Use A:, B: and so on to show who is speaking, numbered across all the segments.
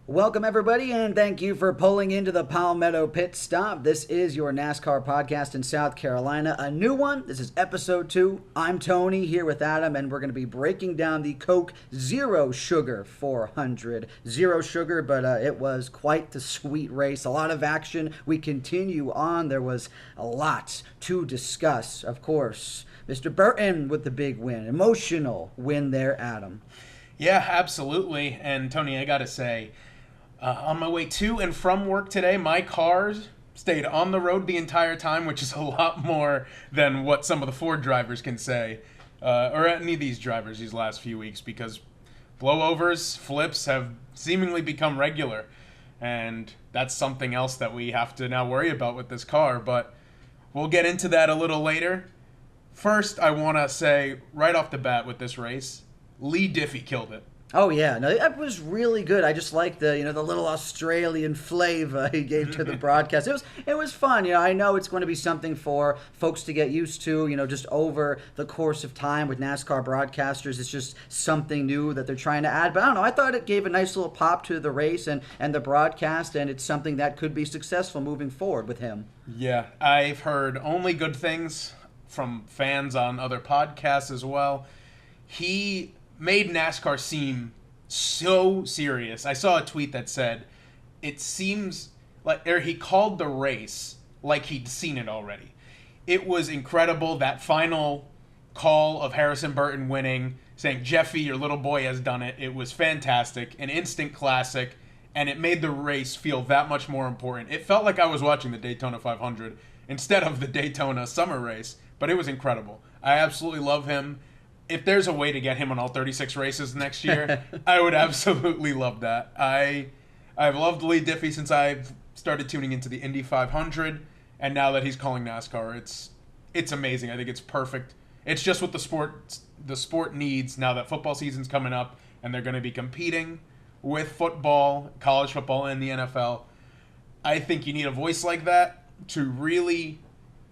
A: Welcome, everybody, and thank you for pulling into the Palmetto Pit Stop. This is your NASCAR podcast in South Carolina, a new one. This is episode 2. I'm Tony here with Adam, and we're going to be breaking down the Coke Zero Sugar 400. Zero sugar, but it was quite the sweet race. A lot of action. We continue on. There was a lot to discuss, of course. Mr. Burton with the big win. Emotional win there, Adam.
B: Yeah, absolutely. And Tony, I got to say, on my way to and from work today, my car stayed on the road the entire time, which is a lot more than what some of the Ford drivers can say, or any of these drivers these last few weeks, because blowovers, flips have seemingly become regular. And that's something else that we have to now worry about with this car, but we'll get into that a little later. First, I want to say, right off the bat with this race, Lee Diffie killed it.
A: Oh yeah, no, that was really good. I just like the the little Australian flavor he gave to the broadcast. It was fun. I know it's going to be something for folks to get used to. Just over the course of time with NASCAR broadcasters, it's just something new that they're trying to add. But I don't know. I thought it gave a nice little pop to the race and the broadcast, and it's something that could be successful moving forward with him.
B: Yeah, I've heard only good things from fans on other podcasts as well. He made NASCAR seem so serious. I saw a tweet that said it seems like, or he called the race like he'd seen it already. It was incredible, that final call of Harrison Burton winning, saying, "Jeffy, your little boy has done it." It was fantastic, an instant classic, and it made the race feel that much more important. It felt like I was watching the Daytona 500 instead of the Daytona summer race, but it was incredible. I absolutely love him. If there's a way to get him on all 36 races next year, I would absolutely love that. I've loved Lee Diffie since I've started tuning into the Indy 500, and now that he's calling NASCAR, it's amazing. I think it's perfect. It's just what the sport needs now that football season's coming up, and they're going to be competing with football, college football, and the NFL. I think you need a voice like that to really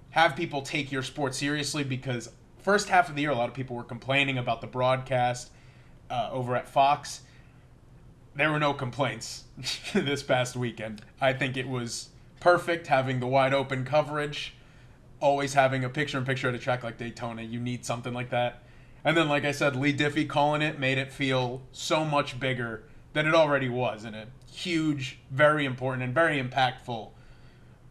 B: have people take your sport seriously, because first half of the year, a lot of people were complaining about the broadcast over at Fox. There were no complaints this past weekend. I think it was perfect having the wide open coverage, always having a picture-in-picture at a track like Daytona. You need something like that. And then, like I said, Lee Diffie calling it made it feel so much bigger than it already was, in a huge, very important, and very impactful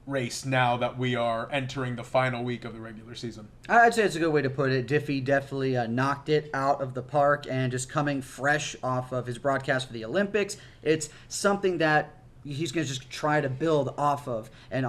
B: race now that we are entering the final week of the regular season.
A: I'd say it's a good way to put it. Diffie definitely knocked it out of the park, and just coming fresh off of his broadcast for the Olympics, it's something that he's going to just try to build off of, and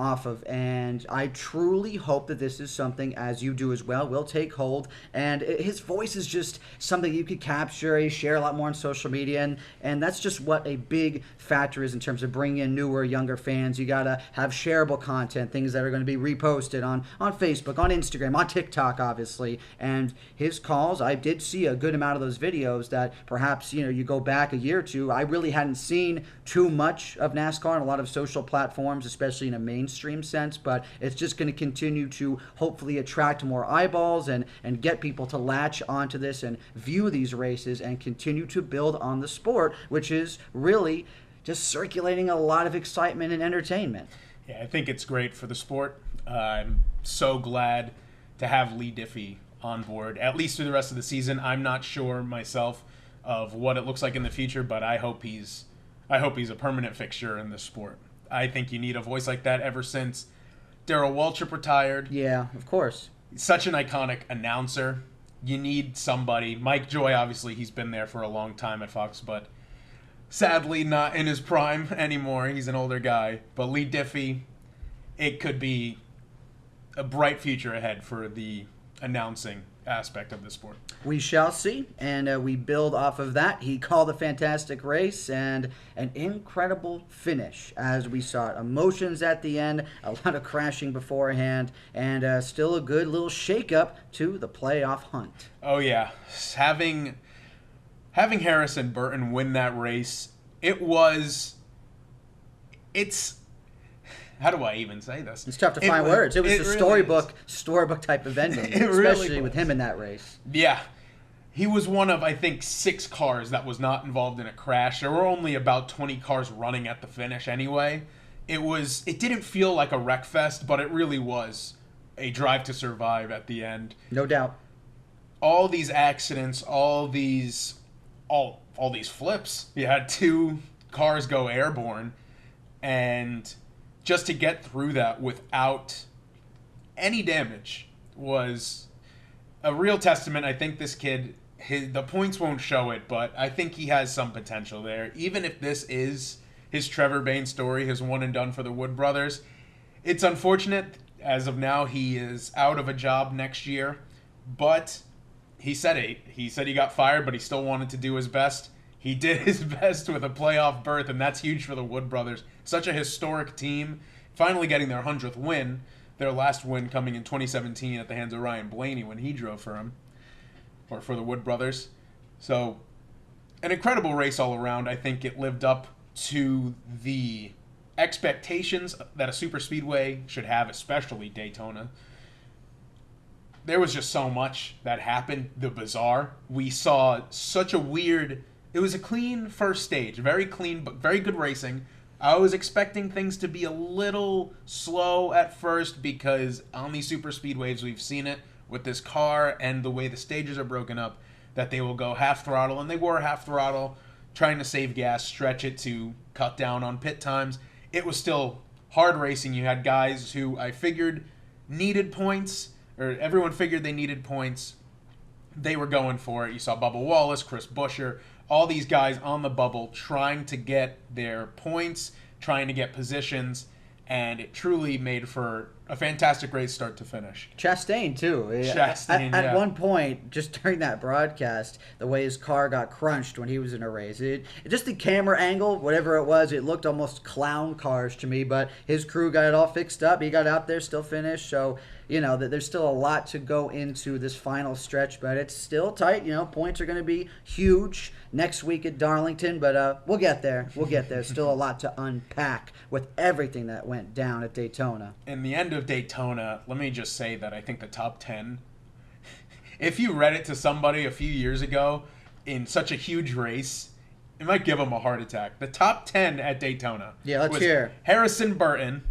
A: I truly hope that this is something, as you do as well, will take hold. And his voice is just something you could capture, share a lot more on social media, and that's just what a big factor is in terms of bringing in newer, younger fans. You got to have shareable content, things that are going to be reposted on Facebook, on Instagram, on TikTok, obviously. And his calls, I did see a good amount of those videos that perhaps, you go back a year or two, I really hadn't seen too much of NASCAR on a lot of social platforms, especially in a mainstream sense, but it's just going to continue to hopefully attract more eyeballs and get people to latch onto this and view these races and continue to build on the sport, which is really just circulating a lot of excitement and entertainment.
B: Yeah, I think it's great for the sport. I'm so glad to have Lee Diffie on board, at least through the rest of the season. I'm not sure myself of what it looks like in the future, but I hope he's a permanent fixture in this sport. I think you need a voice like that ever since Darrell Waltrip retired.
A: Yeah, of course.
B: He's such an iconic announcer. You need somebody. Mike Joy, obviously, he's been there for a long time at Fox, but sadly not in his prime anymore. He's an older guy. But Lee Diffie, it could be a bright future ahead for the announcing aspect of the sport.
A: We shall see, and we build off of that. He called a fantastic race and an incredible finish, as we saw it. Emotions at the end, a lot of crashing beforehand, and still a good little shake-up to the playoff hunt.
B: Oh, yeah. Having Harrison Burton win that race, it's how do I even say this?
A: It's tough to find words. It was a storybook type of ending, especially with him in that race.
B: Yeah. He was one of, I think, 6 cars that was not involved in a crash. There were only about 20 cars running at the finish anyway. It didn't feel like a wreck fest, but it really was a drive to survive at the end.
A: No doubt.
B: All these accidents, all these flips. You had 2 cars go airborne, and just to get through that without any damage was a real testament. I think this kid, the points won't show it, but I think he has some potential there. Even if this is his Trevor Bayne story, his one and done for the Wood brothers, it's unfortunate. As of now, he is out of a job next year, but he said it. He said he got fired, but he still wanted to do his best. He did his best with a playoff berth, and that's huge for the Wood brothers. Such a historic team, finally getting their 100th win. Their last win coming in 2017 at the hands of Ryan Blaney when he drove for him, or for the Wood brothers. So, an incredible race all around. I think it lived up to the expectations that a super speedway should have, especially Daytona. There was just so much that happened. The bizarre. We saw such a weird... It was a clean first stage. Very clean, but very good racing. I was expecting things to be a little slow at first because on these super speedways, we've seen it with this car and the way the stages are broken up, that they will go half throttle, and they were half throttle, trying to save gas, stretch it to cut down on pit times. It was still hard racing. You had guys who I figured needed points, or everyone figured they needed points. They were going for it. You saw Bubba Wallace, Chris Buescher, all these guys on the bubble trying to get their points, trying to get positions, and it truly made for a fantastic race start to finish.
A: Chastain, too.
B: Chastain,
A: At one point, just during that broadcast, the way his car got crunched when he was in a race, just the camera angle, whatever it was, it looked almost clown cars to me, but his crew got it all fixed up. He got out there, still finished, so... there's still a lot to go into this final stretch, but it's still tight. Points are going to be huge next week at Darlington, but we'll get there. Still a lot to unpack with everything that went down at Daytona.
B: In the end of Daytona, let me just say that I think the top 10, if you read it to somebody a few years ago in such a huge race, it might give them a heart attack. The top 10 at Daytona.
A: Yeah, let's hear.
B: Harrison Burton.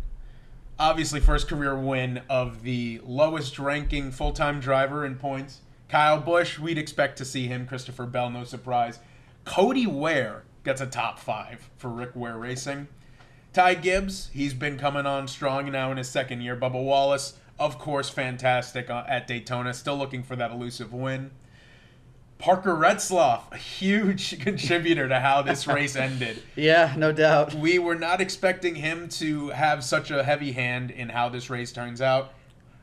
B: Obviously, first career win of the lowest ranking full-time driver in points. Kyle Busch, we'd expect to see him. Christopher Bell, no surprise. Cody Ware gets a top 5 for Rick Ware Racing. Ty Gibbs, he's been coming on strong now in his second year. Bubba Wallace, of course, fantastic at Daytona. Still looking for that elusive win. Parker Retzlaff, a huge contributor to how this race ended.
A: Yeah, no doubt.
B: We were not expecting him to have such a heavy hand in how this race turns out.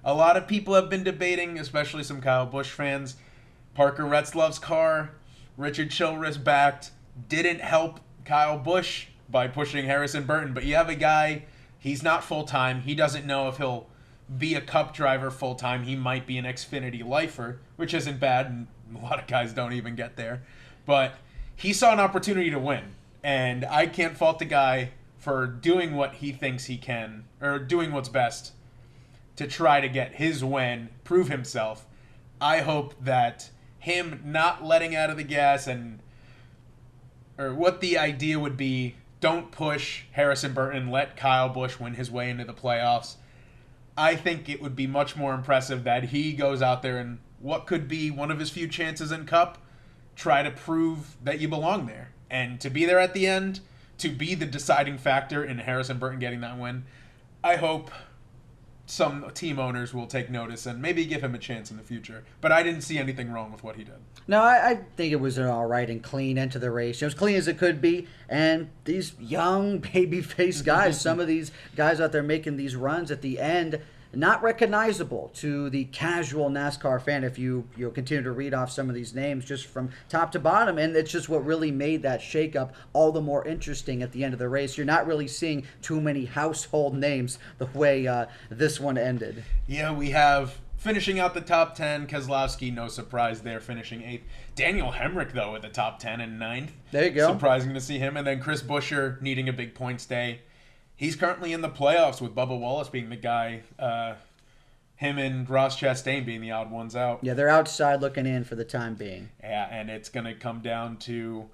B: A lot of people have been debating, especially some Kyle Busch fans. Parker Retzlaff's car, Richard Childress backed, didn't help Kyle Busch by pushing Harrison Burton. But you have a guy, he's not full-time. He doesn't know if he'll be a Cup driver full-time. He might be an Xfinity lifer, which isn't bad, and a lot of guys don't even get there. But he saw an opportunity to win, and I can't fault the guy for doing what he thinks he can, or doing what's best to try to get his win, prove himself. I hope that him not letting out of the gas or what the idea would be, don't push Harrison Burton, let Kyle Busch win his way into the playoffs. I think it would be much more impressive that he goes out there and what could be one of his few chances in Cup, try to prove that you belong there. And to be there at the end, to be the deciding factor in Harrison Burton getting that win, I hope some team owners will take notice and maybe give him a chance in the future. But I didn't see anything wrong with what he did.
A: No, I think it was an all right and clean end to the race. It was clean as it could be. And these young baby-faced guys, some of these guys out there making these runs at the end, not recognizable to the casual NASCAR fan if you'll continue to read off some of these names just from top to bottom. And it's just what really made that shakeup all the more interesting at the end of the race. You're not really seeing too many household names the way this one ended.
B: Yeah, we have finishing out the top 10, Keselowski, no surprise there, finishing 8th. Daniel Hemrick, though, at the top 10 and 9th.
A: There you go.
B: Surprising to see him. And then Chris Buescher needing a big points day. He's currently in the playoffs with Bubba Wallace being the guy him and Ross Chastain being the odd ones out.
A: Yeah, they're outside looking in for the time being.
B: Yeah, and it's going to come down to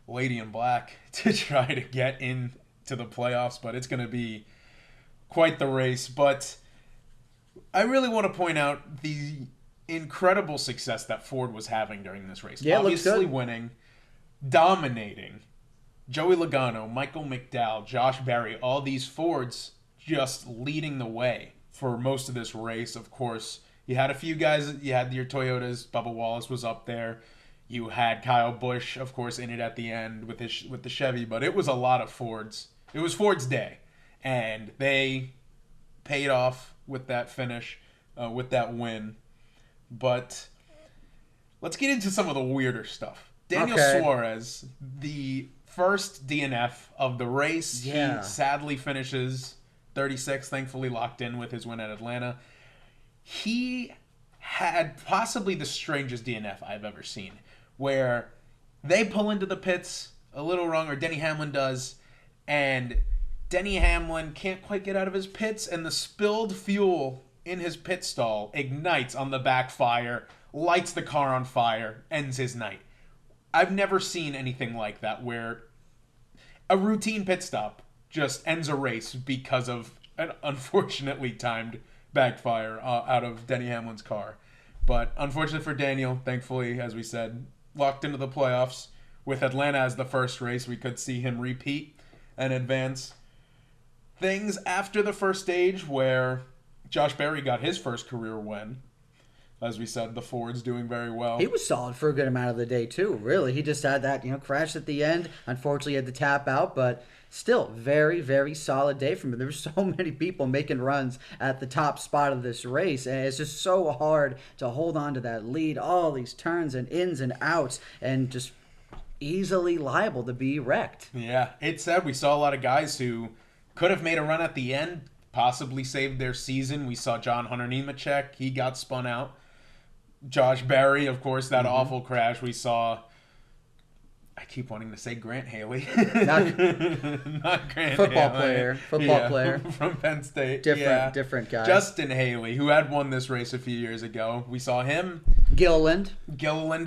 B: Lady in Black to try to get into the playoffs, but it's going to be quite the race. But I really want to point out the incredible success that Ford was having during this race.
A: Yeah, it looks
B: obviously
A: good.
B: winning, dominating. Joey Logano, Michael McDowell, Josh Berry, all these Fords just leading the way for most of this race. Of course, you had a few guys. You had your Toyotas. Bubba Wallace was up there. You had Kyle Busch, of course, in it at the end with the Chevy. But it was a lot of Fords. It was Ford's day, and they paid off with that finish, with that win. But let's get into some of the weirder stuff. Daniel Suarez, the first DNF of the race.
A: Yeah.
B: He sadly finishes 36th, thankfully locked in with his win at Atlanta. He had possibly the strangest DNF I've ever seen, where they pull into the pits a little wrong, or Denny Hamlin does, and Denny Hamlin can't quite get out of his pits, and the spilled fuel in his pit stall ignites on the backfire, lights the car on fire, ends his night. I've never seen anything like that, where a routine pit stop just ends a race because of an unfortunately timed backfire out of Denny Hamlin's car. But unfortunately for Daniel, thankfully, as we said, locked into the playoffs. With Atlanta as the first race, we could see him repeat and advance. Things after the first stage where Josh Berry got his first career win. As we said, the Ford's doing very well.
A: He was solid for a good amount of the day, too, really. He just had that, crash at the end. Unfortunately, he had to tap out, but still, very, very solid day from him. There were so many people making runs at the top spot of this race, and it's just so hard to hold on to that lead, all these turns and ins and outs, and just easily liable to be wrecked.
B: Yeah, it's sad. We saw a lot of guys who could have made a run at the end, possibly saved their season. We saw John Hunter Nemechek. He got spun out. Josh Berry, of course, that awful crash. We saw, I keep wanting to say Grant Haley. Not Grant
A: Football
B: Haley.
A: player.
B: From Penn State.
A: Different guy.
B: Justin Haley, who had won this race a few years ago. We saw him.
A: Gilliland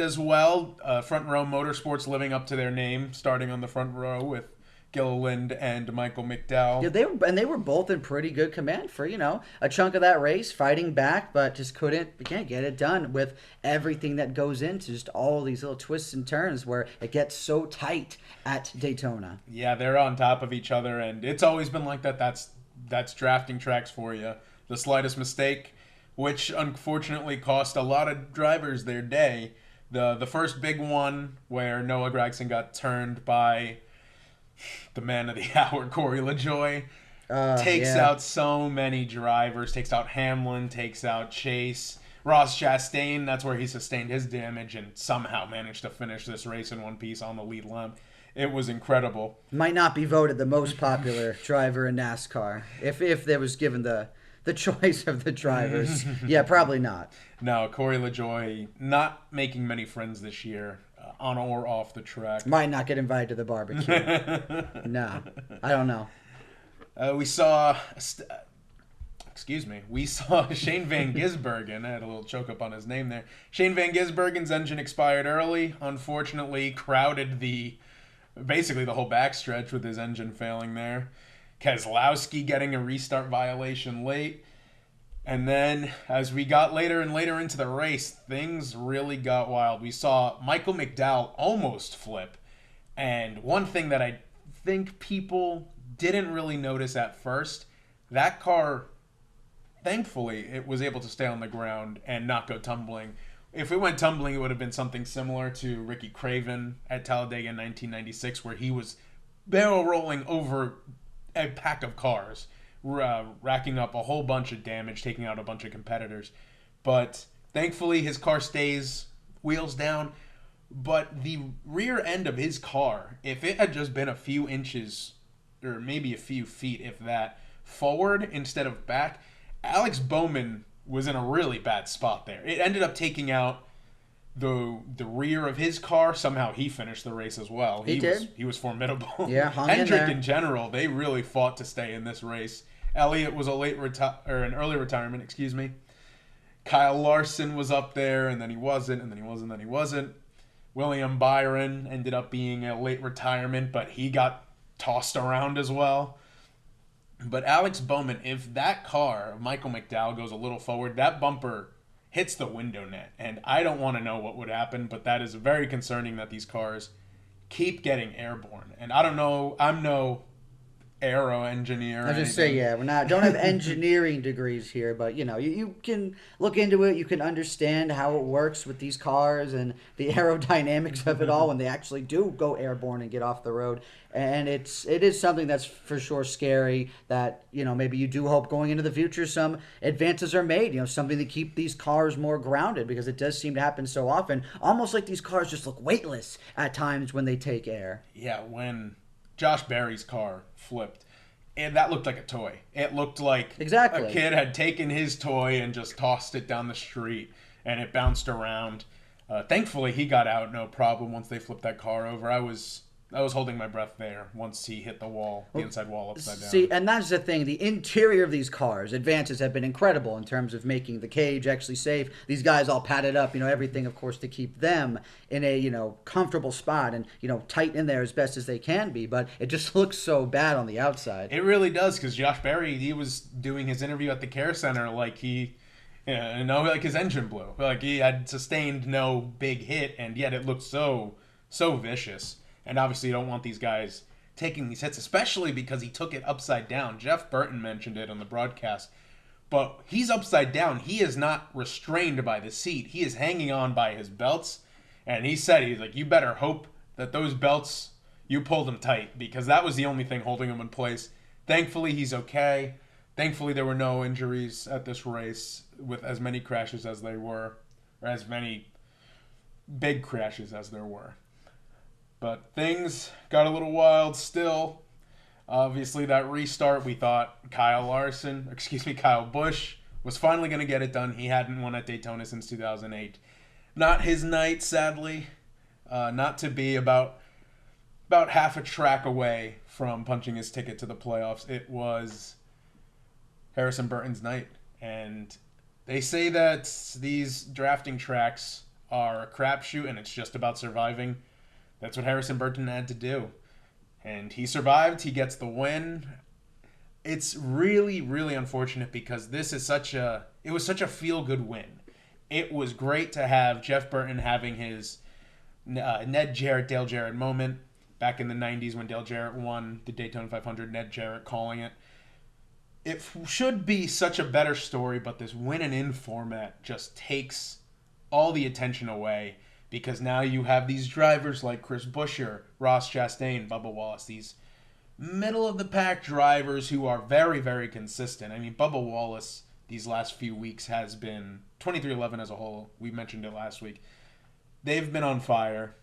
B: as well. Front Row Motorsports living up to their name, starting on the front row with Gilliland and Michael McDowell.
A: Yeah, they were both in pretty good command for, a chunk of that race, fighting back, but just can't get it done with everything that goes into just all these little twists and turns where it gets so tight at Daytona.
B: Yeah, they're on top of each other, and it's always been like that. That's drafting tracks for you. The slightest mistake, which unfortunately cost a lot of drivers their day. The first big one where Noah Gragson got turned by the man of the hour, Corey LaJoie, takes out so many drivers, takes out Hamlin, takes out Chase. Ross Chastain, that's where he sustained his damage and somehow managed to finish this race in one piece on the lead lap. It was incredible.
A: Might not be voted the most popular driver in NASCAR if there was given the choice of the drivers. Yeah, probably not.
B: No, Corey LaJoie not making many friends this year. On or off the track.
A: Might not get invited to the barbecue. No, I don't know.
B: We saw Shane Van Gisbergen. I had a little choke up on his name there. Shane Van Gisbergen's engine expired early. Unfortunately, crowded basically the whole backstretch with his engine failing there. Keselowski getting a restart violation late. And then, as we got later and later into the race, things really got wild. We saw Michael McDowell almost flip. And one thing that I think people didn't really notice at first, that car, thankfully, it was able to stay on the ground and not go tumbling. If it went tumbling, it would have been something similar to Ricky Craven at Talladega in 1996, where he was barrel rolling over a pack of cars. Racking up a whole bunch of damage, taking out a bunch of competitors. But thankfully his car stays wheels down. But the rear end of his car, if it had just been a few inches or maybe a few feet, if that, forward instead of back, Alex Bowman was in a really bad spot there. It ended up taking out the rear of his car. Somehow he finished the race as well.
A: He did.
B: He was formidable.
A: Yeah, hung
B: Hendrick
A: in there.
B: in general, they really fought to stay in this race. Elliott was an early retirement, excuse me. Kyle Larson was up there, and then he wasn't, and then he wasn't, then he wasn't. William Byron ended up being a late retirement, but he got tossed around as well. But Alex Bowman, if that car of Michael McDowell goes a little forward, that bumper hits the window net. And I don't want to know what would happen, but that is very concerning that these cars keep getting airborne. And I don't know, I'm no aero engineer.
A: I was just say, yeah, don't have engineering degrees here, but you can look into it. You can understand how it works with these cars and the aerodynamics of it all when they actually do go airborne and get off the road. And it is something that's for sure scary. That maybe you do hope going into the future some advances are made. Something to keep these cars more grounded, because it does seem to happen so often. Almost like these cars just look weightless at times when they take air.
B: Yeah, when Josh Berry's car flipped, and that looked like a toy. It looked like
A: exactly
B: a kid had taken his toy and just tossed it down the street, and it bounced around. Thankfully, he got out no problem once they flipped that car over. I was holding my breath there once he hit the wall, the inside wall upside down.
A: See, and that's the thing. The interior of these cars, advances have been incredible in terms of making the cage actually safe. These guys all padded up, everything, of course, to keep them in a, comfortable spot and, tight in there as best as they can be. But it just looks so bad on the outside.
B: It really does, because Josh Berry, he was doing his interview at the care center like like his engine blew. Like he had sustained no big hit, and yet it looked so vicious. And obviously you don't want these guys taking these hits, especially because he took it upside down. Jeff Burton mentioned it on the broadcast. But he's upside down. He is not restrained by the seat. He is hanging on by his belts. And he's like, you better hope that those belts, you pulled them tight, because that was the only thing holding him in place. Thankfully, he's okay. Thankfully, there were no injuries at this race with as many crashes as they were, or as many big crashes as there were. But things got a little wild still. Obviously, that restart, we thought Kyle Busch was finally going to get it done. He hadn't won at Daytona since 2008. Not his night, sadly. Not to be about half a track away from punching his ticket to the playoffs. It was Harrison Burton's night. And they say that these drafting tracks are a crapshoot and it's just about surviving. That's what Harrison Burton had to do. And he survived. He gets the win. It's really, really unfortunate, because it was such a feel-good win. It was great to have Jeff Burton having his Ned Jarrett, Dale Jarrett moment back in the 90s when Dale Jarrett won the Daytona 500, Ned Jarrett calling it. It should be such a better story, but this win and in format just takes all the attention away. Because now you have these drivers like Chris Buescher, Ross Chastain, Bubba Wallace, these middle-of-the-pack drivers who are very, very consistent. I mean, Bubba Wallace these last few weeks has been, 2311 as a whole, we mentioned it last week, they've been on fire.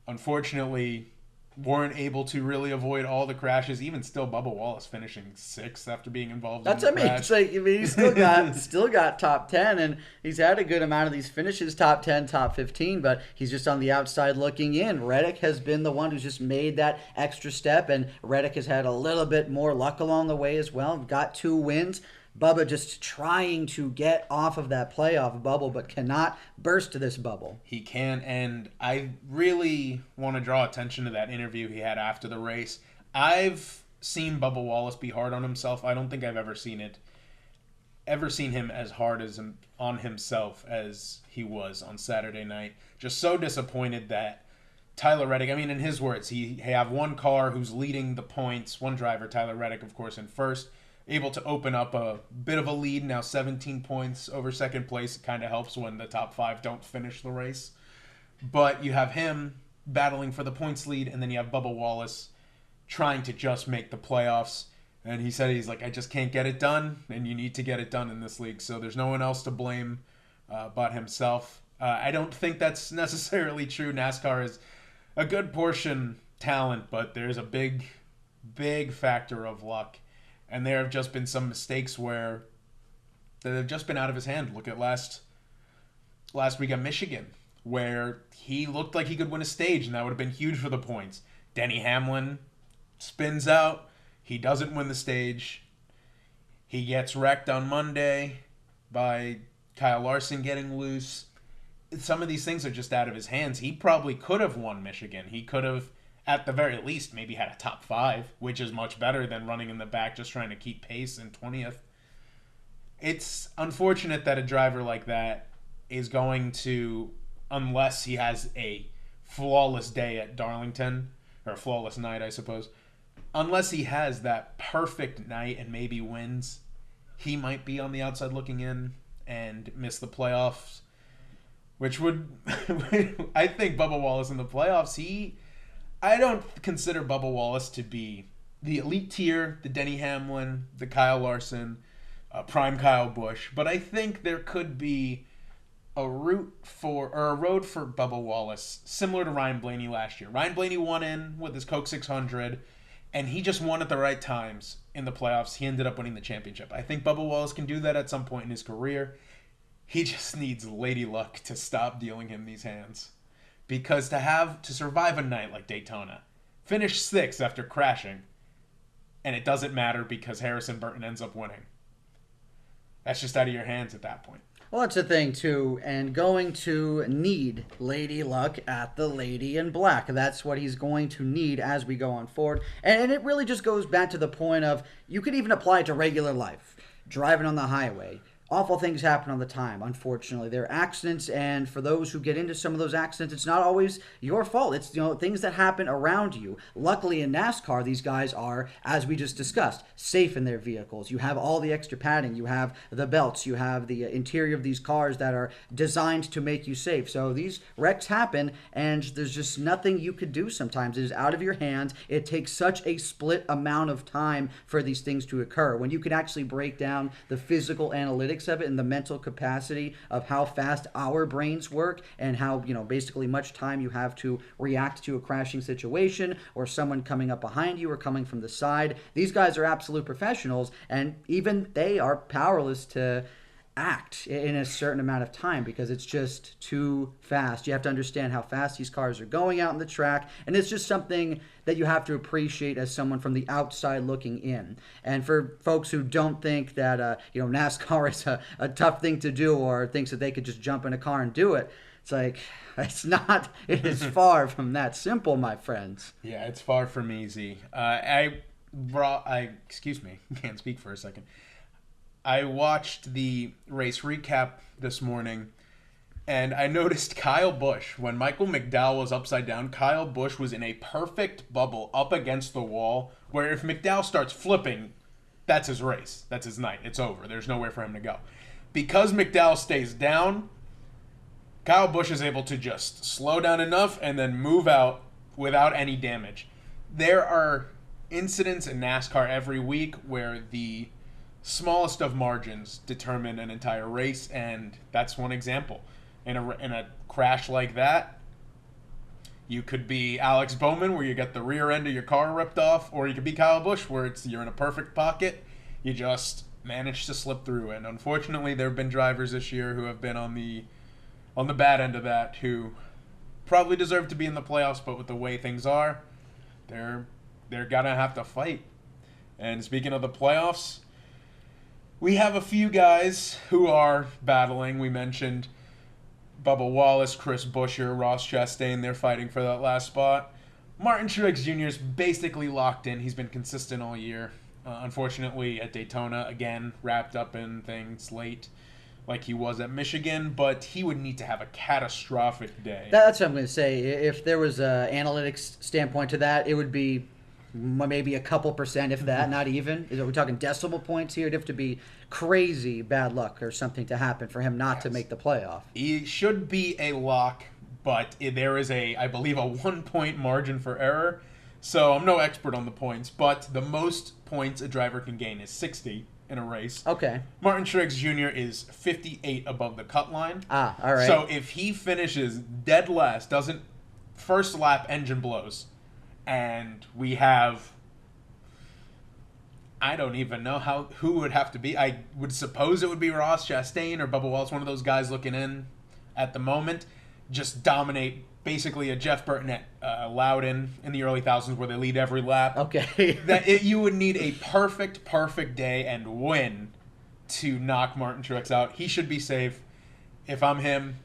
B: Unfortunately, weren't able to really avoid all the crashes. Even still, Bubba Wallace finishing 6th after being involved in the crash.
A: He's still got top 10, and he's had a good amount of these finishes, top 10, top 15, but he's just on the outside looking in. Reddick has been the one who's just made that extra step, and Reddick has had a little bit more luck along the way as well. Got 2 wins. Bubba just trying to get off of that playoff bubble, but cannot burst this bubble.
B: He can, and I really want to draw attention to that interview he had after the race. I've seen Bubba Wallace be hard on himself. I don't think I've ever seen him as hard on himself as he was on Saturday night. Just so disappointed that Tyler Reddick, I mean, in his words, he have one car who's leading the points, one driver, Tyler Reddick, of course, in first, able to open up a bit of a lead, now 17 points over second place. It kind of helps when the top 5 don't finish the race. But you have him battling for the points lead, and then you have Bubba Wallace trying to just make the playoffs. And he said, I just can't get it done, and you need to get it done in this league. So there's no one else to blame but himself. I don't think that's necessarily true. NASCAR is a good portion talent, but there's a big, big factor of luck. And there have just been some mistakes where that have just been out of his hand. Look at last week at Michigan, where he looked like he could win a stage, and that would have been huge for the points. Denny Hamlin spins out. He doesn't win the stage. He gets wrecked on Monday by Kyle Larson getting loose. Some of these things are just out of his hands. He probably could have won Michigan. He could have, at the very least, maybe had a top 5, which is much better than running in the back just trying to keep pace in 20th. It's unfortunate that a driver like that is going to, unless he has a flawless day at Darlington, or a flawless night, I suppose, unless he has that perfect night and maybe wins, he might be on the outside looking in and miss the playoffs, which would, I think Bubba Wallace in the playoffs, I don't consider Bubba Wallace to be the elite tier, the Denny Hamlin, the Kyle Larson, prime Kyle Busch, but I think there could be a road for Bubba Wallace similar to Ryan Blaney last year. Ryan Blaney won in with his Coke 600, and he just won at the right times in the playoffs. He ended up winning the championship. I think Bubba Wallace can do that at some point in his career. He just needs Lady Luck to stop dealing him these hands. Because to survive a night like Daytona, finish 6th after crashing, and it doesn't matter because Harrison Burton ends up winning. That's just out of your hands at that point.
A: Well, that's the thing, too, and going to need Lady Luck at the Lady in Black. That's what he's going to need as we go on forward. And it really just goes back to the point of, you could even apply it to regular life. Driving on the highway. Awful things happen all the time, unfortunately. There are accidents, and for those who get into some of those accidents, it's not always your fault. It's, things that happen around you. Luckily, in NASCAR, these guys are, as we just discussed, safe in their vehicles. You have all the extra padding. You have the belts. You have the interior of these cars that are designed to make you safe. So these wrecks happen, and there's just nothing you could do sometimes. It is out of your hands. It takes such a split amount of time for these things to occur. When you can actually break down the physical analytics of it and the mental capacity of how fast our brains work and how, basically much time you have to react to a crashing situation or someone coming up behind you or coming from the side. These guys are absolute professionals, and even they are powerless to act in a certain amount of time because it's just too fast. You have to understand how fast these cars are going out on the track, and it's just something that you have to appreciate as someone from the outside looking in. And for folks who don't think that NASCAR is a tough thing to do or thinks that they could just jump in a car and do it, it's like, it's not. It is far from that simple, my friends.
B: Yeah, it's far from easy. Excuse me, can't speak for a second. I watched the race recap this morning, and I noticed Kyle Busch, when Michael McDowell was upside down, Kyle Busch was in a perfect bubble up against the wall, where if McDowell starts flipping, that's his race. That's his night. It's over. There's nowhere for him to go. Because McDowell stays down, Kyle Busch is able to just slow down enough and then move out without any damage. There are incidents in NASCAR every week where the smallest of margins determine an entire race, and that's one example. In a crash like that, you could be Alex Bowman, where you get the rear end of your car ripped off, or you could be Kyle Busch, where you're in a perfect pocket, you just manage to slip through. And unfortunately, there have been drivers this year who have been on the bad end of that, who probably deserve to be in the playoffs, but with the way things are, they're gonna have to fight. And speaking of the playoffs, we have a few guys who are battling. We mentioned Bubba Wallace, Chris Buescher, Ross Chastain. They're fighting for that last spot. Martin Truex Jr. is basically locked in. He's been consistent all year. Unfortunately, at Daytona, again, wrapped up in things late like he was at Michigan, but he would need to have a catastrophic day.
A: That's what I'm going to say. If there was an analytics standpoint to that, it would be maybe a couple percent, if that, not even. Are we talking decimal points here? It'd have to be crazy bad luck or something to happen for him not to make the playoff.
B: He should be a lock, but there is I believe, a 1-point margin for error. So I'm no expert on the points, but the most points a driver can gain is 60 in a race.
A: Okay.
B: Martin Truex Jr. is
A: 58
B: above the cut line.
A: All right.
B: So if he finishes dead last, first lap engine blows, and we have, I don't even know who would have to be. I would suppose it would be Ross Chastain or Bubba Wallace, one of those guys looking in at the moment, just dominate basically a Jeff Burton at Loudon in the early thousands where they lead every lap.
A: Okay.
B: You would need a perfect day and win to knock Martin Truex out. He should be safe. if I'm him,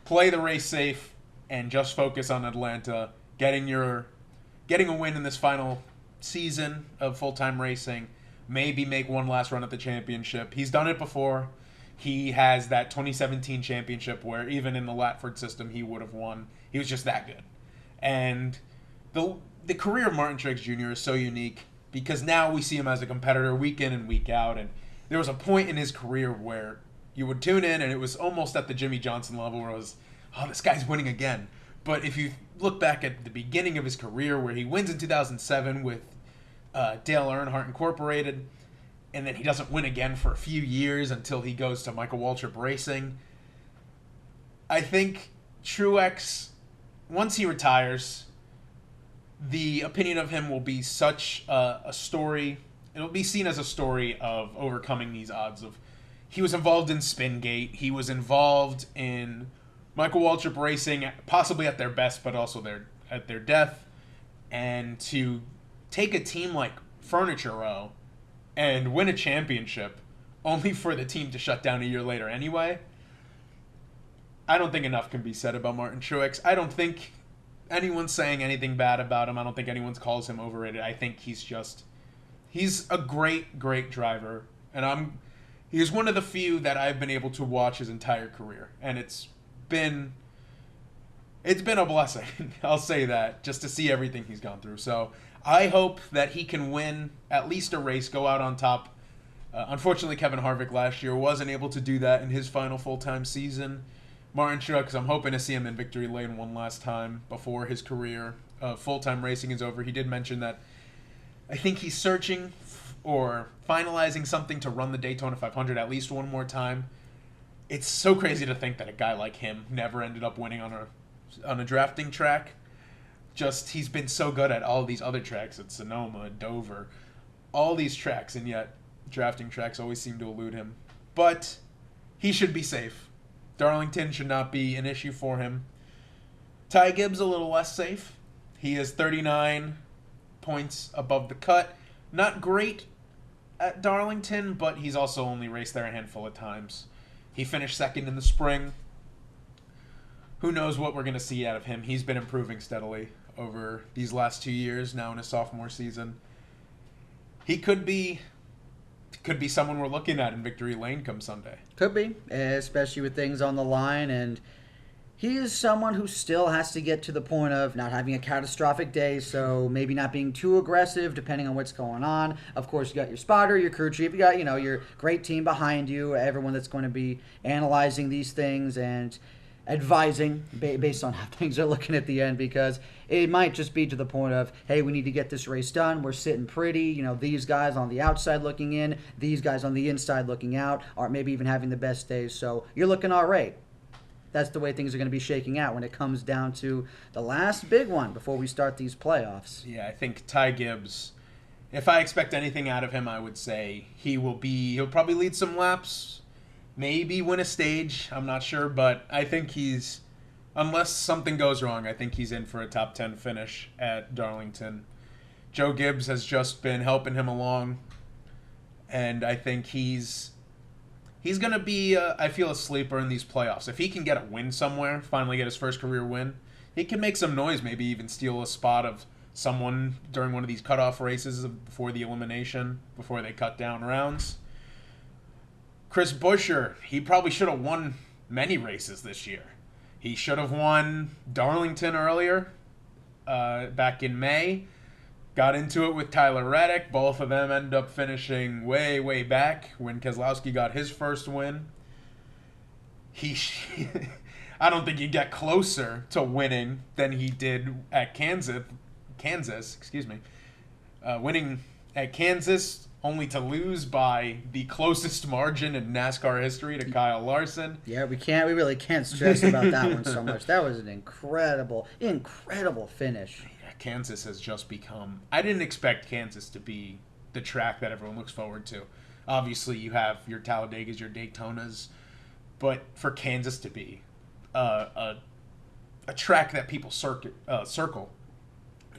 B: play the race safe and just focus on Atlanta, getting a win in this final season of full-time racing, maybe make one last run at the championship. He's done it before. He has that 2017 championship where even in the Latford system he would have won. He was just that good. And the career of Martin Truex Jr. is so unique because now we see him as a competitor week in and week out. And there was a point in his career where you would tune in and it was almost at the Jimmy Johnson level where it was, oh, this guy's winning again. But if you look back at the beginning of his career where he wins in 2007 with Dale Earnhardt Incorporated, and then he doesn't win again for a few years until he goes to Michael Waltrip Racing. I think Truex, once he retires, the opinion of him will be such a story. It'll be seen as a story of overcoming these odds of he was involved in Spingate. He was involved in Michael Waltrip Racing, possibly at their best, but also at their death. And to take a team like Furniture Row and win a championship only for the team to shut down a year later anyway, I don't think enough can be said about Martin Truex. I don't think anyone's saying anything bad about him. I don't think anyone calls him overrated. I think he's a great, great driver. And he's one of the few that I've been able to watch his entire career. And it's been a blessing. I'll say that, just to see everything he's gone through. So I hope that he can win at least a race, go out on top. Unfortunately, Kevin Harvick last year wasn't able to do that in his final full-time season. Martin Truex, I'm hoping to see him in victory lane one last time before his career full-time racing is over. He did mention that I think he's searching or finalizing something to run the Daytona 500 at least one more time. It's so crazy to think that a guy like him never ended up winning on a drafting track. Just, he's been so good at all these other tracks at Sonoma, Dover, all these tracks, and yet drafting tracks always seem to elude him. But he should be safe. Darlington should not be an issue for him. Ty Gibbs a little less safe. He is 39 points above the cut. Not great at Darlington, but he's also only raced there a handful of times. He finished second in the spring. Who knows what we're going to see out of him. He's been improving steadily over these last 2 years now in his sophomore season. He could be someone we're looking at in victory lane come Sunday.
A: Could be, especially with things on the line. And he is someone who still has to get to the point of not having a catastrophic day, so maybe not being too aggressive depending on what's going on. Of course, you got your spotter, your crew chief, you got, your great team behind you, everyone that's going to be analyzing these things and advising based on how things are looking at the end, because it might just be to the point of, hey, we need to get this race done. We're sitting pretty. These guys on the outside looking in, these guys on the inside looking out, are maybe even having the best days. So you're looking all right. That's the way things are going to be shaking out when it comes down to the last big one before we start these playoffs.
B: Yeah, I think Ty Gibbs, if I expect anything out of him, I would say he'll probably lead some laps, maybe win a stage. I'm not sure, but I think unless something goes wrong, I think he's in for a top 10 finish at Darlington. Joe Gibbs has just been helping him along, and I think he's going to be, I feel, a sleeper in these playoffs. If he can get a win somewhere, finally get his first career win, he can make some noise, maybe even steal a spot of someone during one of these cutoff races before the elimination, before they cut down rounds. Chris Buescher, he probably should have won many races this year. He should have won Darlington earlier, back in May. Got into it with Tyler Reddick. Both of them end up finishing way, way back when Keselowski got his first win. I don't think he got closer to winning than he did at Kansas. Winning at Kansas, only to lose by the closest margin in NASCAR history to Kyle Larson.
A: Yeah, we really can't stress about that one so much. That was an incredible finish.
B: Kansas has just become... I didn't expect Kansas to be the track that everyone looks forward to. Obviously, you have your Talladegas, your Daytonas, but for Kansas to be a track that people circle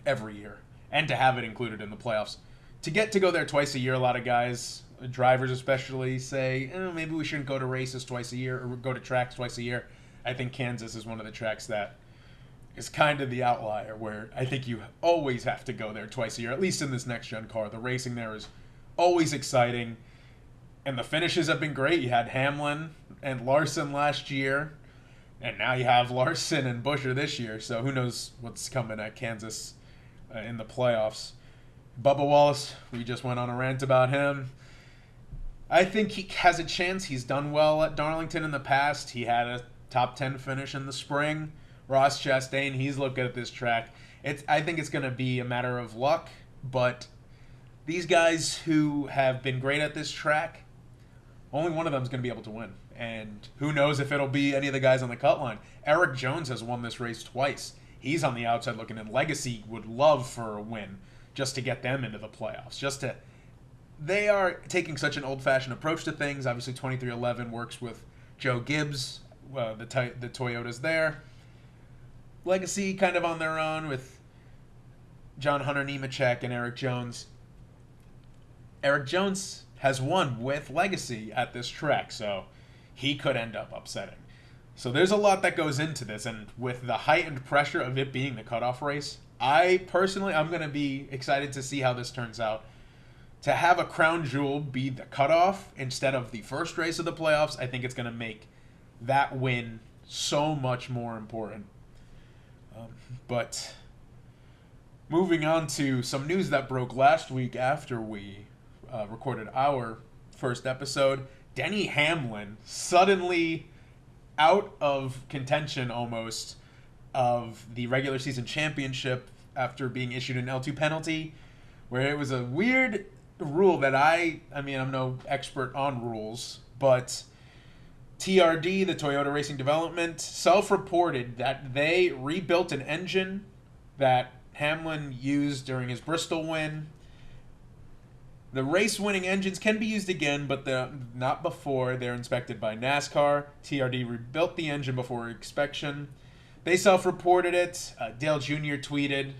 B: every year, and to have it included in the playoffs, to get to go there twice a year, a lot of guys, drivers especially, say, maybe we shouldn't go to races twice a year or go to tracks twice a year. I think Kansas is one of the tracks that is kind of the outlier, where I think you always have to go there twice a year, at least in this next-gen car. The racing there is always exciting, and the finishes have been great. You had Hamlin and Larson last year, and now you have Larson and Buescher this year, so who knows what's coming at Kansas in the playoffs. Bubba Wallace, we just went on a rant about him. I think he has a chance. He's done well at Darlington in the past. He had a top 10 finish in the spring. Ross Chastain, he's looked good at this track. I think it's going to be a matter of luck, but these guys who have been great at this track, only one of them is going to be able to win. And who knows if it'll be any of the guys on the cut line. Eric Jones has won this race twice. He's on the outside looking in. Legacy would love for a win just to get them into the playoffs. They are taking such an old-fashioned approach to things. Obviously, 2311 works with Joe Gibbs, the Toyotas there. Legacy kind of on their own with John Hunter Nemechek and Eric Jones. Eric Jones has won with Legacy at this track, so he could end up upsetting. So there's a lot that goes into this, and with the heightened pressure of it being the cutoff race, I'm going to be excited to see how this turns out. To have a crown jewel be the cutoff instead of the first race of the playoffs, I think it's going to make that win so much more important. But moving on to some news that broke last week after we recorded our first episode, Denny Hamlin suddenly out of contention almost of the regular season championship after being issued an L2 penalty, where it was a weird rule that I'm no expert on rules, but TRD, the Toyota Racing Development, self-reported that they rebuilt an engine that Hamlin used during his Bristol win. The race-winning engines can be used again, but not before they're inspected by NASCAR. TRD rebuilt the engine before inspection. They self-reported it. Dale Jr. tweeted,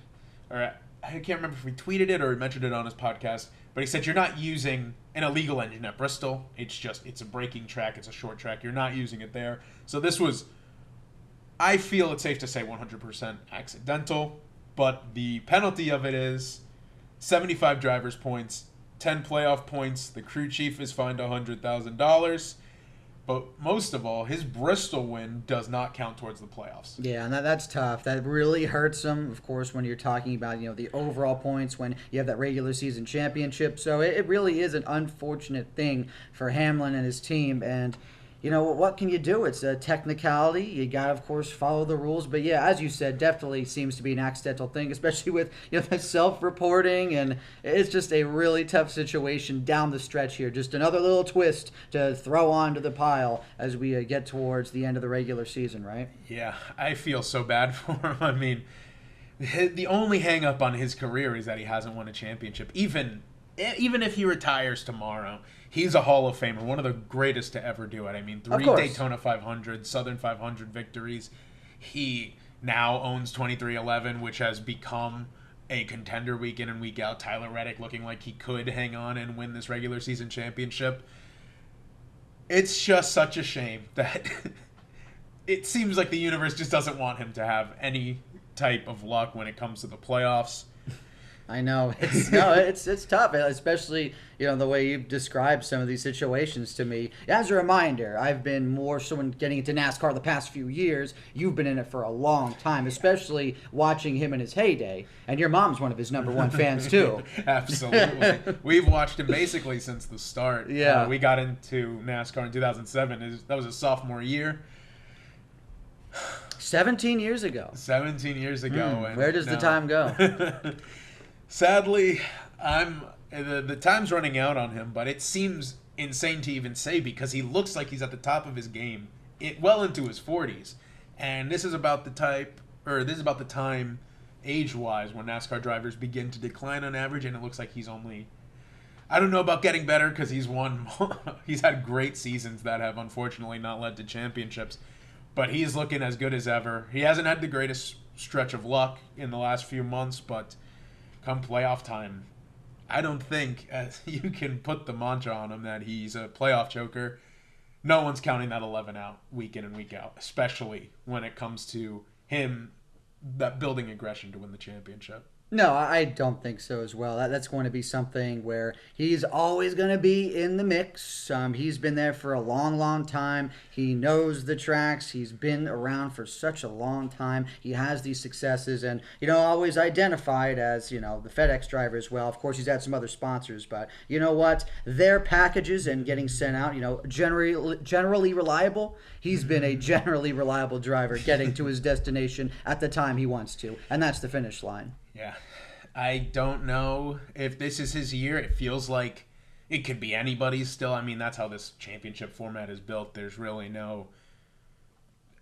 B: or I can't remember if he tweeted it or he mentioned it on his podcast, but he said, you're not using an illegal engine at Bristol. It's a braking track. It's a short track. You're not using it there. So this was, I feel it's safe to say, 100% accidental. But the penalty of it is 75 driver's points, 10 playoff points. The crew chief is fined $100,000. But most of all, his Bristol win does not count towards the playoffs.
A: Yeah, and that's tough. That really hurts him, of course, when you're talking about, the overall points, when you have that regular season championship. So it really is an unfortunate thing for Hamlin and his team. And, what can you do? It's a technicality. You got to, of course, follow the rules. But, yeah, as you said, definitely seems to be an accidental thing, especially with, the self-reporting. And it's just a really tough situation down the stretch here. Just another little twist to throw onto the pile as we get towards the end of the regular season, right?
B: Yeah, I feel so bad for him. I mean, the only hang-up on his career is that he hasn't won a championship. Even if he retires tomorrow, he's a Hall of Famer, one of the greatest to ever do it. I mean, 3 Daytona 500, Southern 500 victories. He now owns 2311, which has become a contender week in and week out. Tyler Reddick looking like he could hang on and win this regular season championship. It's just such a shame that it seems like the universe just doesn't want him to have any type of luck when it comes to the playoffs.
A: I know. It's tough, especially, the way you've described some of these situations to me. As a reminder, I've been more so in getting into NASCAR the past few years. You've been in it for a long time, especially watching him in his heyday. And your mom's one of his number one fans, too.
B: Absolutely. We've watched him basically since the start.
A: Yeah.
B: We got into NASCAR in 2007. That was a sophomore year.
A: 17 years ago.
B: 17 years ago. And
A: where does the time go?
B: Sadly, the time's running out on him, but it seems insane to even say because he looks like he's at the top of his game, well into his 40s, and this is about the time, age-wise, when NASCAR drivers begin to decline on average, and it looks like he's only, I don't know about getting better because he's had great seasons that have unfortunately not led to championships, but he's looking as good as ever. He hasn't had the greatest stretch of luck in the last few months, but come playoff time, I don't think you can put the mantra on him that he's a playoff joker. No one's counting that 11 out week in and week out, especially when it comes to him that building aggression to win the championship.
A: No, I don't think so as well. That's going to be something where he's always going to be in the mix. He's been there for a long, long time. He knows the tracks. He's been around for such a long time. He has these successes and, always identified as, the FedEx driver as well. Of course, he's had some other sponsors, but you know what? Their packages and getting sent out, generally reliable. He's been a generally reliable driver getting to his destination at the time he wants to, and that's the finish line.
B: Yeah. I don't know if this is his year. It feels like it could be anybody's still. I mean, that's how this championship format is built. There's really no...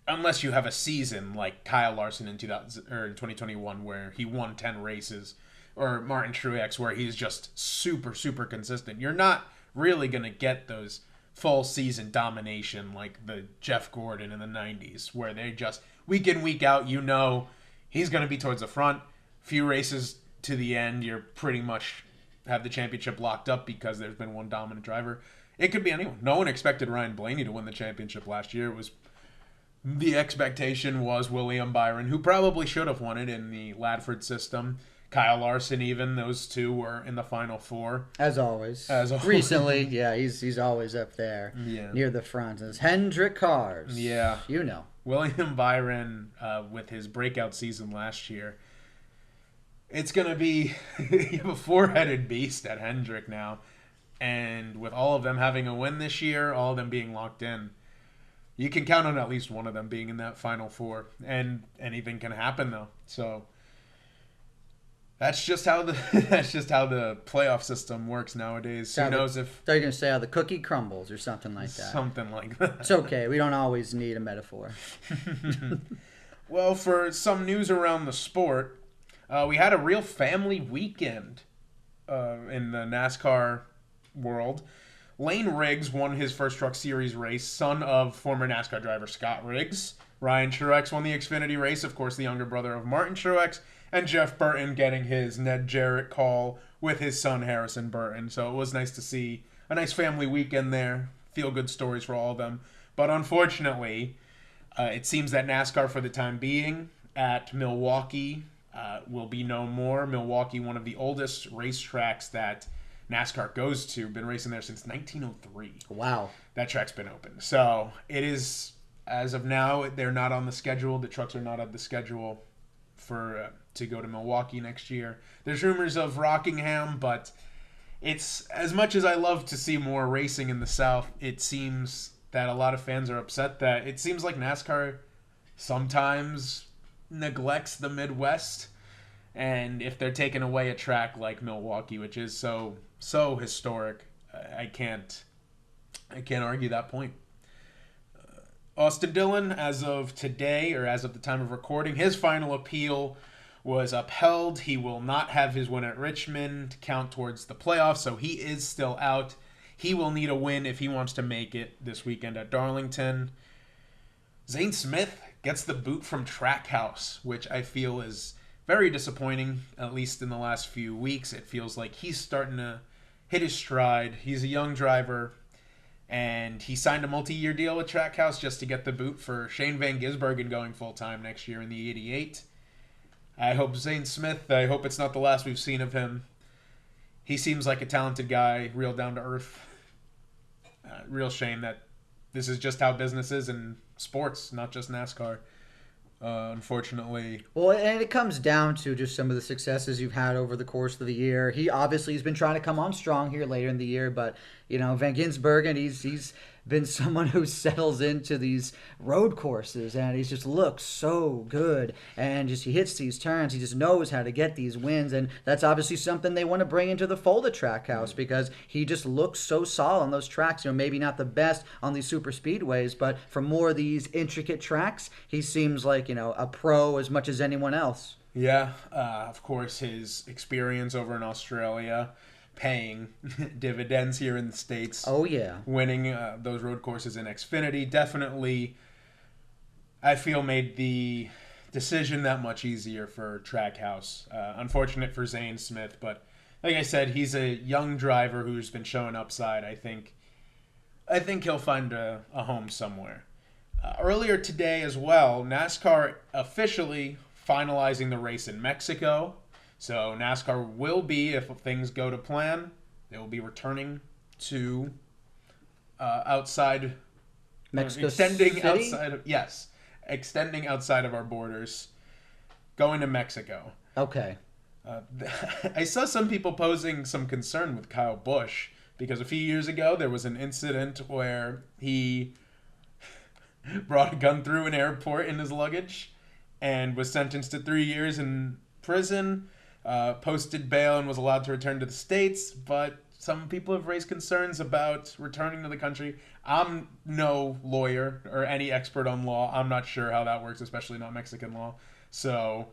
B: Unless you have a season like Kyle Larson in 2021 where he won 10 races, or Martin Truex where he's just super, super consistent. You're not really going to get those full season domination like the Jeff Gordon in the 90s where they just, week in, week out, he's going to be towards the front. Few races to the end, you're pretty much have the championship locked up because there's been one dominant driver. It could be anyone. No one expected Ryan Blaney to win the championship last year. The expectation was William Byron, who probably should have won it in the Ladford system. Kyle Larson, even those two were in the final four.
A: As always. Recently, yeah, he's always up there near the front. As Hendrick cars.
B: Yeah.
A: William
B: Byron, with his breakout season last year, it's going to be a four-headed beast at Hendrick now. And with all of them having a win this year, all of them being locked in, you can count on at least one of them being in that final four. And anything can happen, though. So that's just how the playoff system works nowadays. Who knows if...
A: They're going to say how the cookie crumbles or something like that.
B: Something like that.
A: It's okay. We don't always need a metaphor.
B: Well, for some news around the sport... we had a real family weekend in the NASCAR world. Lane Riggs won his first Truck Series race, son of former NASCAR driver Scott Riggs. Ryan Truex won the Xfinity race, of course, the younger brother of Martin Truex. And Jeff Burton getting his Ned Jarrett call with his son Harrison Burton. So it was nice to see a nice family weekend there. Feel-good stories for all of them. But unfortunately, it seems that NASCAR for the time being at Milwaukee... will be no more. Milwaukee, one of the oldest racetracks that NASCAR goes to. Been racing there since 1903.
A: Wow.
B: That track's been open. So it is, as of now, they're not on the schedule. The trucks are not on the schedule for to go to Milwaukee next year. There's rumors of Rockingham, but it's, as much as I love to see more racing in the South, it seems that a lot of fans are upset that it seems like NASCAR sometimes neglects the Midwest, and if they're taking away a track like Milwaukee, which is so historic, I can't argue that point. Austin Dillon, as of today, or as of the time of recording, his final appeal was upheld. He will not have his win at Richmond count towards the playoffs, so he is still out. He will need a win if he wants to make it this weekend at Darlington. Zane Smith gets the boot from Trackhouse, which I feel is very disappointing, at least in the last few weeks. It feels like he's starting to hit his stride. He's a young driver, and he signed a multi-year deal with Trackhouse just to get the boot for Shane Van Gisbergen going full-time next year in the 88. I hope Zane Smith, I hope it's not the last we've seen of him. He seems like a talented guy, real down to earth. Real shame that this is just how business is in sports, not just NASCAR. Unfortunately.
A: Well, and it comes down to just some of the successes you've had over the course of the year. He obviously has been trying to come on strong here later in the year, but Van Gisbergen, he's been someone who settles into these road courses, and he just looks so good, and just he hits these turns. He just knows how to get these wins, and that's obviously something they want to bring into the fold of Trackhouse because he just looks so solid on those tracks. Maybe not the best on these super speedways, but for more of these intricate tracks, he seems like a pro as much as anyone else.
B: Yeah, of course, his experience over in Australia, paying dividends here in the States.
A: Oh, yeah.
B: Winning those road courses in Xfinity definitely, I feel, made the decision that much easier for Trackhouse. Unfortunate for Zane Smith, but like I said, he's a young driver who's been showing upside. I think he'll find a home somewhere. Earlier today as well, NASCAR officially finalizing the race in Mexico. So NASCAR will be, if things go to plan, they will be returning to outside
A: Mexico
B: extending
A: City?
B: extending outside of our borders, going to Mexico.
A: Okay.
B: I saw some people posing some concern with Kyle Busch because a few years ago there was an incident where he brought a gun through an airport in his luggage and was sentenced to 3 years in prison, posted bail, and was allowed to return to the States. But some people have raised concerns about returning to the country. I'm no lawyer or any expert on law. I'm not sure how that works, especially not Mexican law. So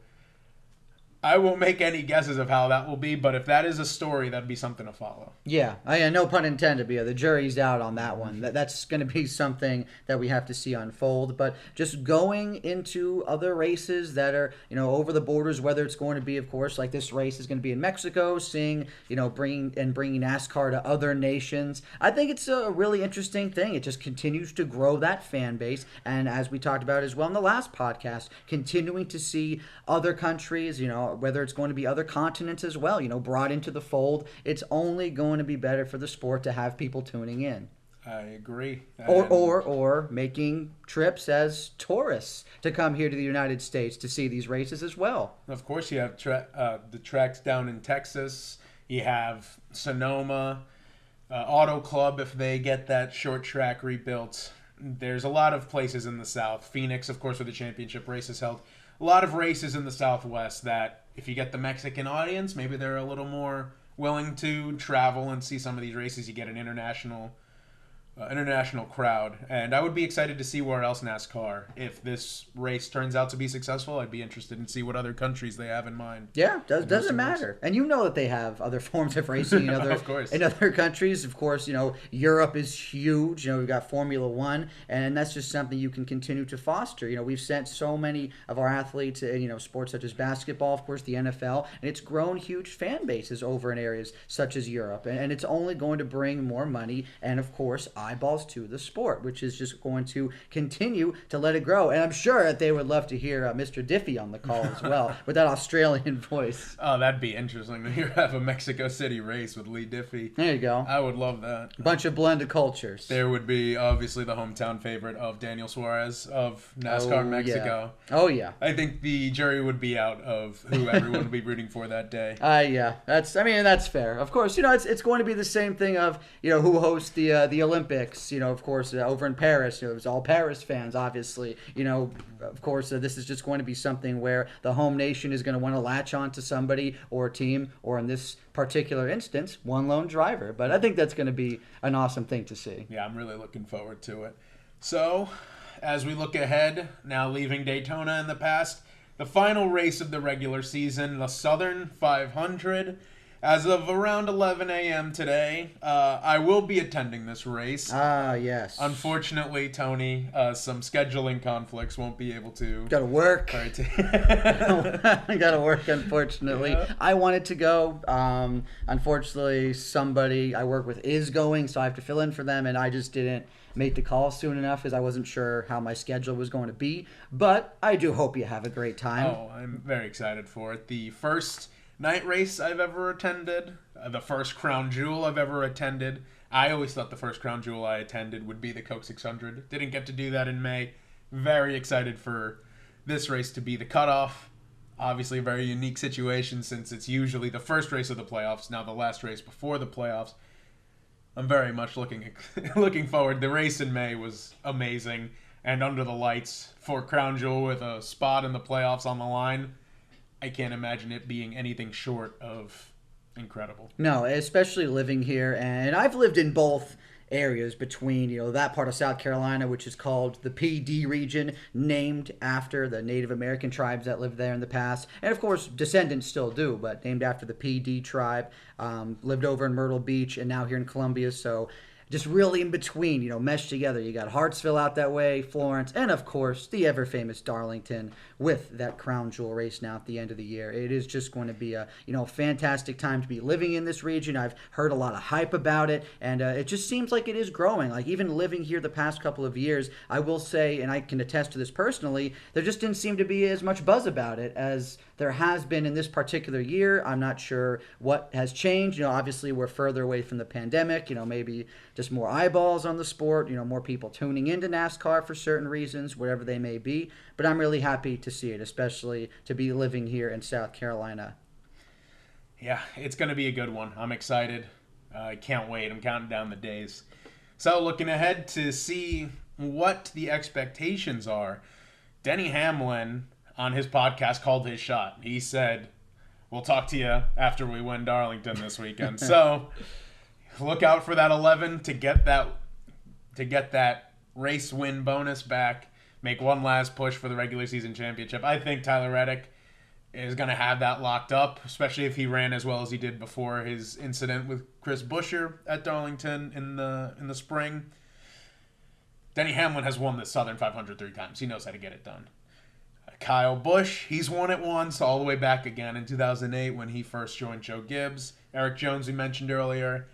B: I won't make any guesses of how that will be, but if that is a story, that'd be something to follow.
A: Yeah, no pun intended, but the jury's out on that one. That's going to be something that we have to see unfold. But just going into other races that are, over the borders, whether it's going to be, of course, like this race is going to be in Mexico, bringing NASCAR to other nations. I think it's a really interesting thing. It just continues to grow that fan base. And as we talked about as well in the last podcast, continuing to see other countries, whether it's going to be other continents as well, brought into the fold. It's only going to be better for the sport to have people tuning in.
B: I agree.
A: Or making trips as tourists to come here to the United States to see these races as well.
B: Of course, you have the tracks down in Texas. You have Sonoma, Auto Club if they get that short track rebuilt. There's a lot of places in the South. Phoenix, of course, where the championship race is held. A lot of races in the Southwest that if you get the Mexican audience, maybe they're a little more willing to travel and see some of these races. You get an international crowd. And I would be excited to see where else NASCAR, if this race turns out to be successful, I'd be interested in see what other countries they have in mind.
A: Yeah, doesn't matter. And that they have other forms of racing in other
B: of course.
A: in other countries. Of course, Europe is huge. We've got Formula One, and that's just something you can continue to foster. We've sent so many of our athletes in sports such as basketball, of course, the NFL, and it's grown huge fan bases over in areas such as Europe. And it's only going to bring more money and, of course, eyeballs to the sport, which is just going to continue to let it grow. And I'm sure that they would love to hear Mr. Diffie on the call as well with that Australian voice.
B: Oh, that'd be interesting to hear have a Mexico City race with Lee Diffie.
A: There you go.
B: I would love that.
A: A bunch of blended cultures.
B: There would be obviously the hometown favorite of Daniel Suarez of NASCAR Mexico.
A: Yeah. Oh yeah.
B: I think the jury would be out of who everyone would be rooting for that day.
A: Yeah. That's fair. Of course, it's going to be the same thing of who hosts the Olympics. Of course, over in Paris, it was all Paris fans, obviously. Of course, this is just going to be something where the home nation is going to want to latch on to somebody or a team, or in this particular instance, one lone driver. But I think that's going to be an awesome thing to see.
B: Yeah, I'm really looking forward to it. So, as we look ahead, now leaving Daytona in the past, the final race of the regular season, the Southern 500. As of around 11 a.m. today, I will be attending this race.
A: Ah, yes.
B: Unfortunately, Tony, some scheduling conflicts won't be able to.
A: Gotta work.
B: All right.
A: Gotta work, unfortunately.
B: Yeah.
A: I wanted to go. Unfortunately, somebody I work with is going, so I have to fill in for them, and I just didn't make the call soon enough because I wasn't sure how my schedule was going to be. But I do hope you have a great time.
B: Oh, I'm very excited for it. The first night race I've ever attended, the first crown jewel I've ever attended. I always thought the first crown jewel I attended would be the Coke 600. Didn't get to do that in May. Very excited for this race to be the cutoff. Obviously a very unique situation since it's usually the first race of the playoffs, now the last race before the playoffs. I'm very much looking forward. The race in May was amazing, and under the lights for crown jewel with a spot in the playoffs on the line. I can't imagine it being anything short of incredible.
A: No, especially living here, and I've lived in both areas between, that part of South Carolina, which is called the PD region, named after the Native American tribes that lived there in the past. And of course, descendants still do, but named after the PD tribe. Lived over in Myrtle Beach and now here in Columbia. So just really in between, meshed together. You got Hartsville out that way, Florence, and of course the ever famous Darlington with that crown jewel race now at the end of the year. It is just going to be a fantastic time to be living in this region. I've heard a lot of hype about it, and it just seems like it is growing. Like even living here the past couple of years, I will say, and I can attest to this personally, there just didn't seem to be as much buzz about it as there has been in this particular year. I'm not sure what has changed. Obviously we're further away from the pandemic. Maybe just more eyeballs on the sport. More people tuning into NASCAR for certain reasons, whatever they may be. But I'm really happy to see it, especially to be living here in South Carolina.
B: Yeah, it's going to be a good one. I'm excited. I can't wait. I'm counting down the days. So looking ahead to see what the expectations are, Denny Hamlin on his podcast called his shot. He said, "We'll talk to you after we win Darlington this weekend." So look out for that 11 to get that race win bonus back. Make one last push for the regular season championship. I think Tyler Reddick is going to have that locked up, especially if he ran as well as he did before his incident with Chris Buescher at Darlington in the spring. Denny Hamlin has won the Southern 500 3 times. He knows how to get it done. Kyle Busch, he's won it once, all the way back again in 2008 when he first joined Joe Gibbs. Eric Jones, we mentioned earlier,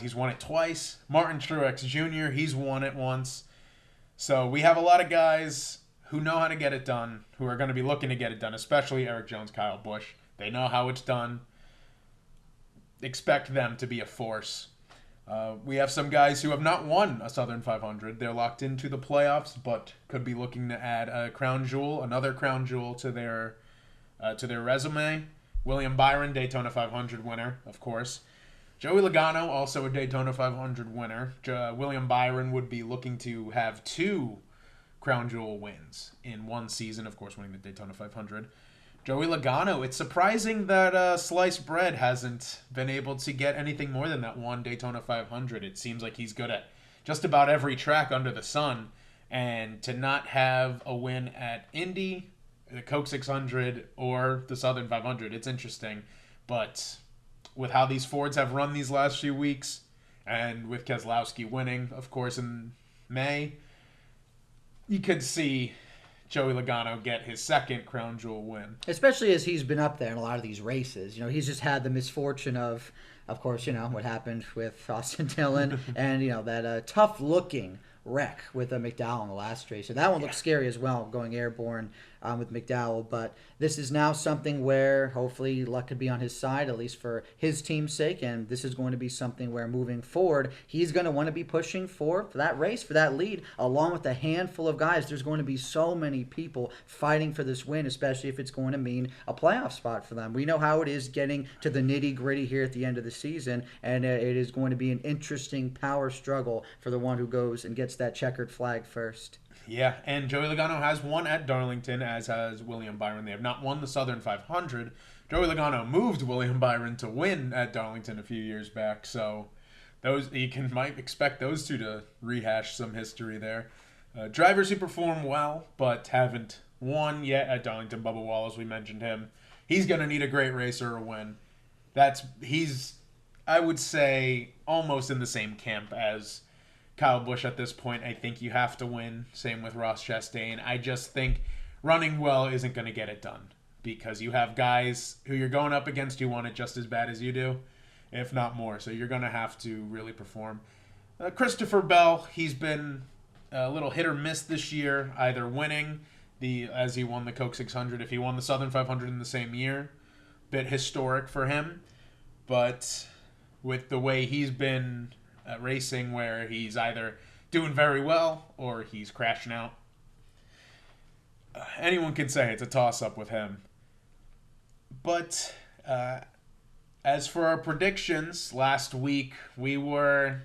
B: he's won it twice. Martin Truex Jr., he's won it once. So we have a lot of guys who know how to get it done, who are going to be looking to get it done, especially Eric Jones, Kyle Busch. They know how it's done. Expect them to be a force. We have some guys who have not won a Southern 500. They're locked into the playoffs, but could be looking to add another crown jewel to their resume. William Byron, Daytona 500 winner, of course. Joey Logano, also a Daytona 500 winner. William Byron would be looking to have 2 crown jewel wins in one season, of course, winning the Daytona 500. Joey Logano, it's surprising that Sliced Bread hasn't been able to get anything more than that one Daytona 500. It seems like he's good at just about every track under the sun, and to not have a win at Indy, the Coke 600, or the Southern 500, it's interesting. But with how these Fords have run these last few weeks, and with Keselowski winning, of course, in May, you could see Joey Logano get his second crown jewel win.
A: Especially as he's been up there in a lot of these races. He's just had the misfortune of course, what happened with Austin Dillon and, that tough-looking wreck with McDowell in the last race. So that one looks scary as well, going airborne with McDowell. But this is now something where hopefully luck could be on his side, at least for his team's sake. And this is going to be something where moving forward, he's going to want to be pushing for that race, for that lead, along with a handful of guys. There's going to be so many people fighting for this win, especially if it's going to mean a playoff spot for them. We know how it is getting to the nitty-gritty here at the end of the season, and it is going to be an interesting power struggle for the one who goes and gets that checkered flag first.
B: Yeah, and Joey Logano has won at Darlington, as has William Byron. They have not won the Southern 500. Joey Logano moved William Byron to win at Darlington a few years back, so might expect those two to rehash some history there. Drivers who perform well but haven't won yet at Darlington. Bubba Wallace, we mentioned him. He's going to need a great race or a win. He's, I would say, almost in the same camp as Kyle Busch at this point. I think you have to win. Same with Ross Chastain. I just think running well isn't going to get it done because you have guys who you're going up against who want it just as bad as you do, if not more. So you're going to have to really perform. Christopher Bell, he's been a little hit or miss this year, either winning as he won the Coke 600, if he won the Southern 500 in the same year. Bit historic for him. But with the way he's been racing, where he's either doing very well or he's crashing out, anyone can say it's a toss-up with him. But as for our predictions, last week we were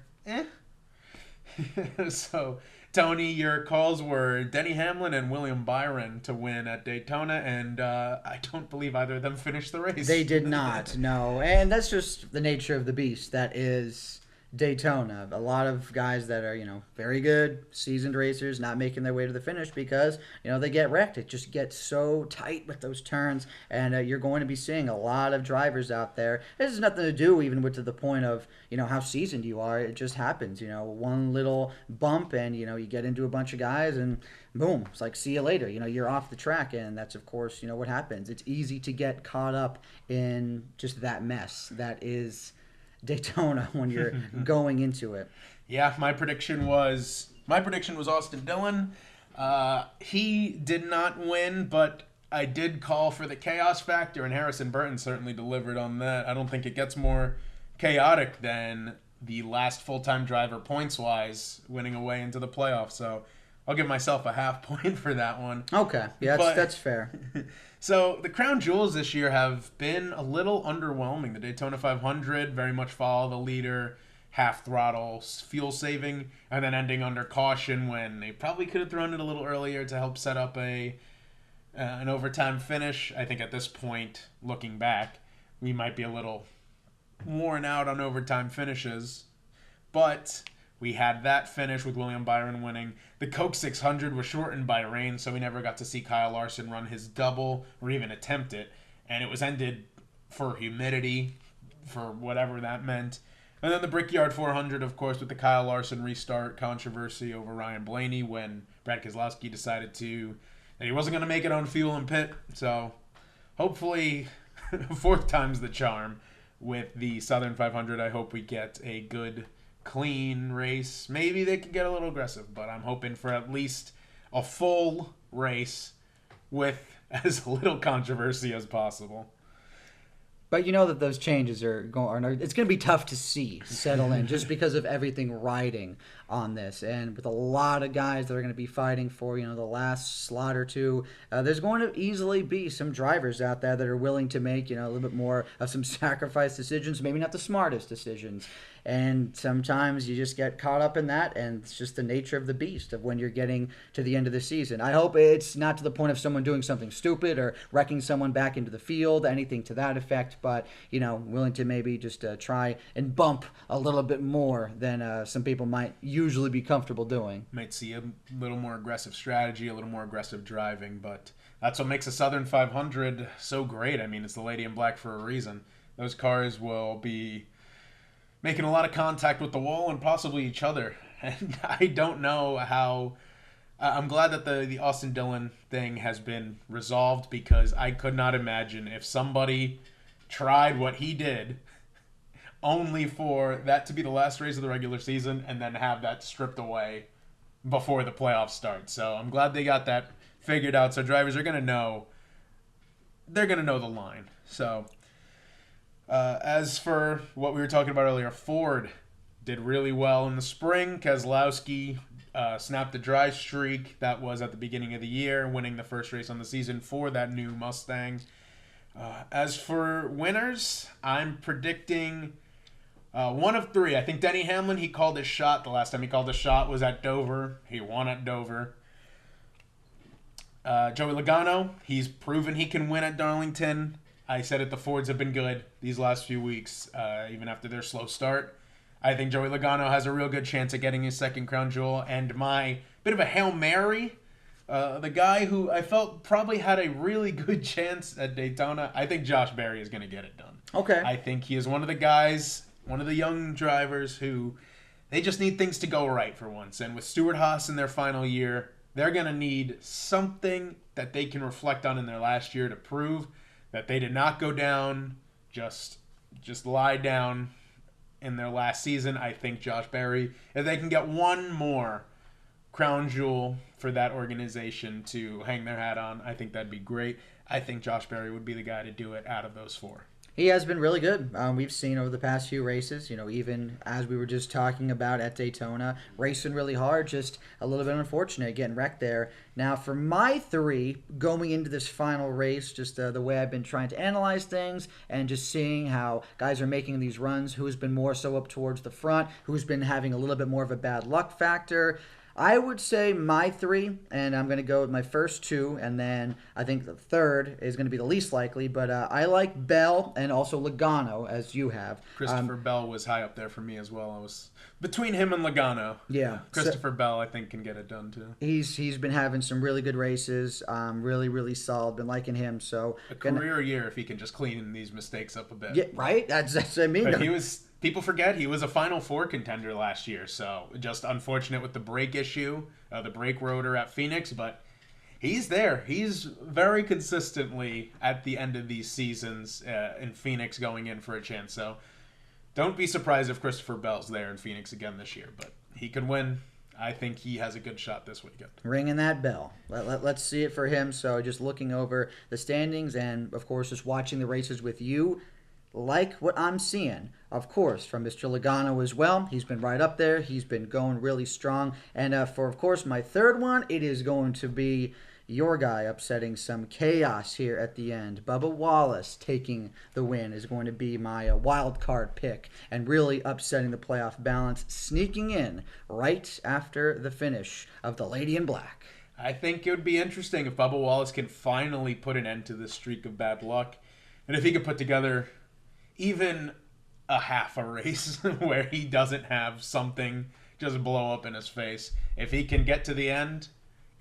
B: So, Tony, your calls were Denny Hamlin and William Byron to win at Daytona, and I don't believe either of them finished the race.
A: They did not, no. And that's just the nature of the beast. That is Daytona. A lot of guys that are, very good, seasoned racers not making their way to the finish because, they get wrecked. It just gets so tight with those turns, and you're going to be seeing a lot of drivers out there. This has nothing to do even with to the point of, how seasoned you are. It just happens, one little bump and, you get into a bunch of guys and boom, it's like, see you later. You're off the track, and that's, of course, what happens. It's easy to get caught up in just that mess that is Daytona when you're going into it.
B: Yeah, my prediction was Austin Dillon. He did not win, but I did call for the chaos factor, and Harrison Burton certainly delivered on that. I don't think it gets more chaotic than the last full-time driver points-wise winning away into the playoffs. So I'll give myself a half point for that one.
A: Okay, yeah, that's fair.
B: So the crown jewels this year have been a little underwhelming. The Daytona 500 very much follow the leader, half throttle, fuel saving, and then ending under caution when they probably could have thrown it a little earlier to help set up an overtime finish. I think at this point, looking back, we might be a little worn out on overtime finishes, but we had that finish with William Byron winning. The Coke 600 was shortened by rain, so we never got to see Kyle Larson run his double or even attempt it. And it was ended for humidity, for whatever that meant. And then the Brickyard 400, of course, with the Kyle Larson restart controversy over Ryan Blaney when Brad Keselowski decided that he wasn't going to make it on fuel and pit. So hopefully, fourth time's the charm with the Southern 500. I hope we get a good, clean race. Maybe they can get a little aggressive, but I'm hoping for at least a full race with as little controversy as possible.
A: But that those changes it's going to be tough to settle in just because of everything riding on this. And with a lot of guys that are going to be fighting for, the last slot or two, there's going to easily be some drivers out there that are willing to make, a little bit more of some sacrifice decisions, maybe not the smartest decisions. And sometimes you just get caught up in that, and it's just the nature of the beast of when you're getting to the end of the season. I hope it's not to the point of someone doing something stupid or wrecking someone back into the field, anything to that effect, but, willing to maybe just try and bump a little bit more than some people might usually be comfortable doing.
B: Might see a little more aggressive strategy, a little more aggressive driving, but that's what makes a Southern 500 so great. I mean, it's the Lady in Black for a reason. Those cars will be making a lot of contact with the wall and possibly each other. And I don't know how... I'm glad that the Austin Dillon thing has been resolved, because I could not imagine if somebody tried what he did only for that to be the last race of the regular season and then have that stripped away before the playoffs start. So I'm glad they got that figured out. So drivers are going to know... They're going to know the line. So... as for what we were talking about earlier, Ford did really well in the spring. Keselowski snapped a dry streak that was at the beginning of the year, winning the first race on the season for that new Mustang. As for winners, I'm predicting one of three. I think Denny Hamlin, he called his shot. The last time he called a shot was at Dover. He won at Dover. Joey Logano, he's proven he can win at Darlington. I said it, the Fords have been good these last few weeks, even after their slow start. I think Joey Logano has a real good chance at getting his second crown jewel. And my bit of a Hail Mary, the guy who I felt probably had a really good chance at Daytona, I think Josh Berry is going to get it done.
A: Okay.
B: I think he is one of the guys, one of the young drivers who they just need things to go right for once. And with Stewart Haas in their final year, they're going to need something that they can reflect on in their last year to prove that they did not go down, just lie down in their last season. I think Josh Berry, if they can get one more crown jewel for that organization to hang their hat on, I think that'd be great. I think Josh Berry would be the guy to do it out of those four.
A: He has been really good. We've seen over the past few races, even as we were just talking about at Daytona, racing really hard, just a little bit unfortunate, getting wrecked there. Now, for my three, going into this final race, just the way I've been trying to analyze things and just seeing how guys are making these runs, who's been more so up towards the front, who's been having a little bit more of a bad luck factor, I would say my three, and I'm going to go with my first two, and then I think the third is going to be the least likely. But I like Bell and also Logano, as you have.
B: Christopher Bell was high up there for me as well. I was between him and Logano.
A: Yeah,
B: Christopher Bell, I think, can get it done too.
A: He's been having some really good races, really solid. Been liking him. So
B: a career year if he can just clean these mistakes up a bit.
A: Yeah, right. That's what I mean.
B: But he was. People forget he was a Final Four contender last year, so just unfortunate with the brake issue, the brake rotor at Phoenix, but he's there. He's very consistently at the end of these seasons in Phoenix going in for a chance. So don't be surprised if Christopher Bell's there in Phoenix again this year, but he could win. I think he has a good shot this weekend.
A: Ringing that bell. Let's see it for him. So just looking over the standings and, of course, just watching the races with you. Like what I'm seeing, of course, from Mr. Logano as well. He's been right up there. He's been going really strong. And for, of course, my third one, it is going to be your guy upsetting some chaos here at the end. Bubba Wallace taking the win is going to be my wild card pick and really upsetting the playoff balance, sneaking in right after the finish of the Lady in Black.
B: I think it would be interesting if Bubba Wallace can finally put an end to this streak of bad luck. And if he could put together even a half a race where he doesn't have something just blow up in his face. If he can get to the end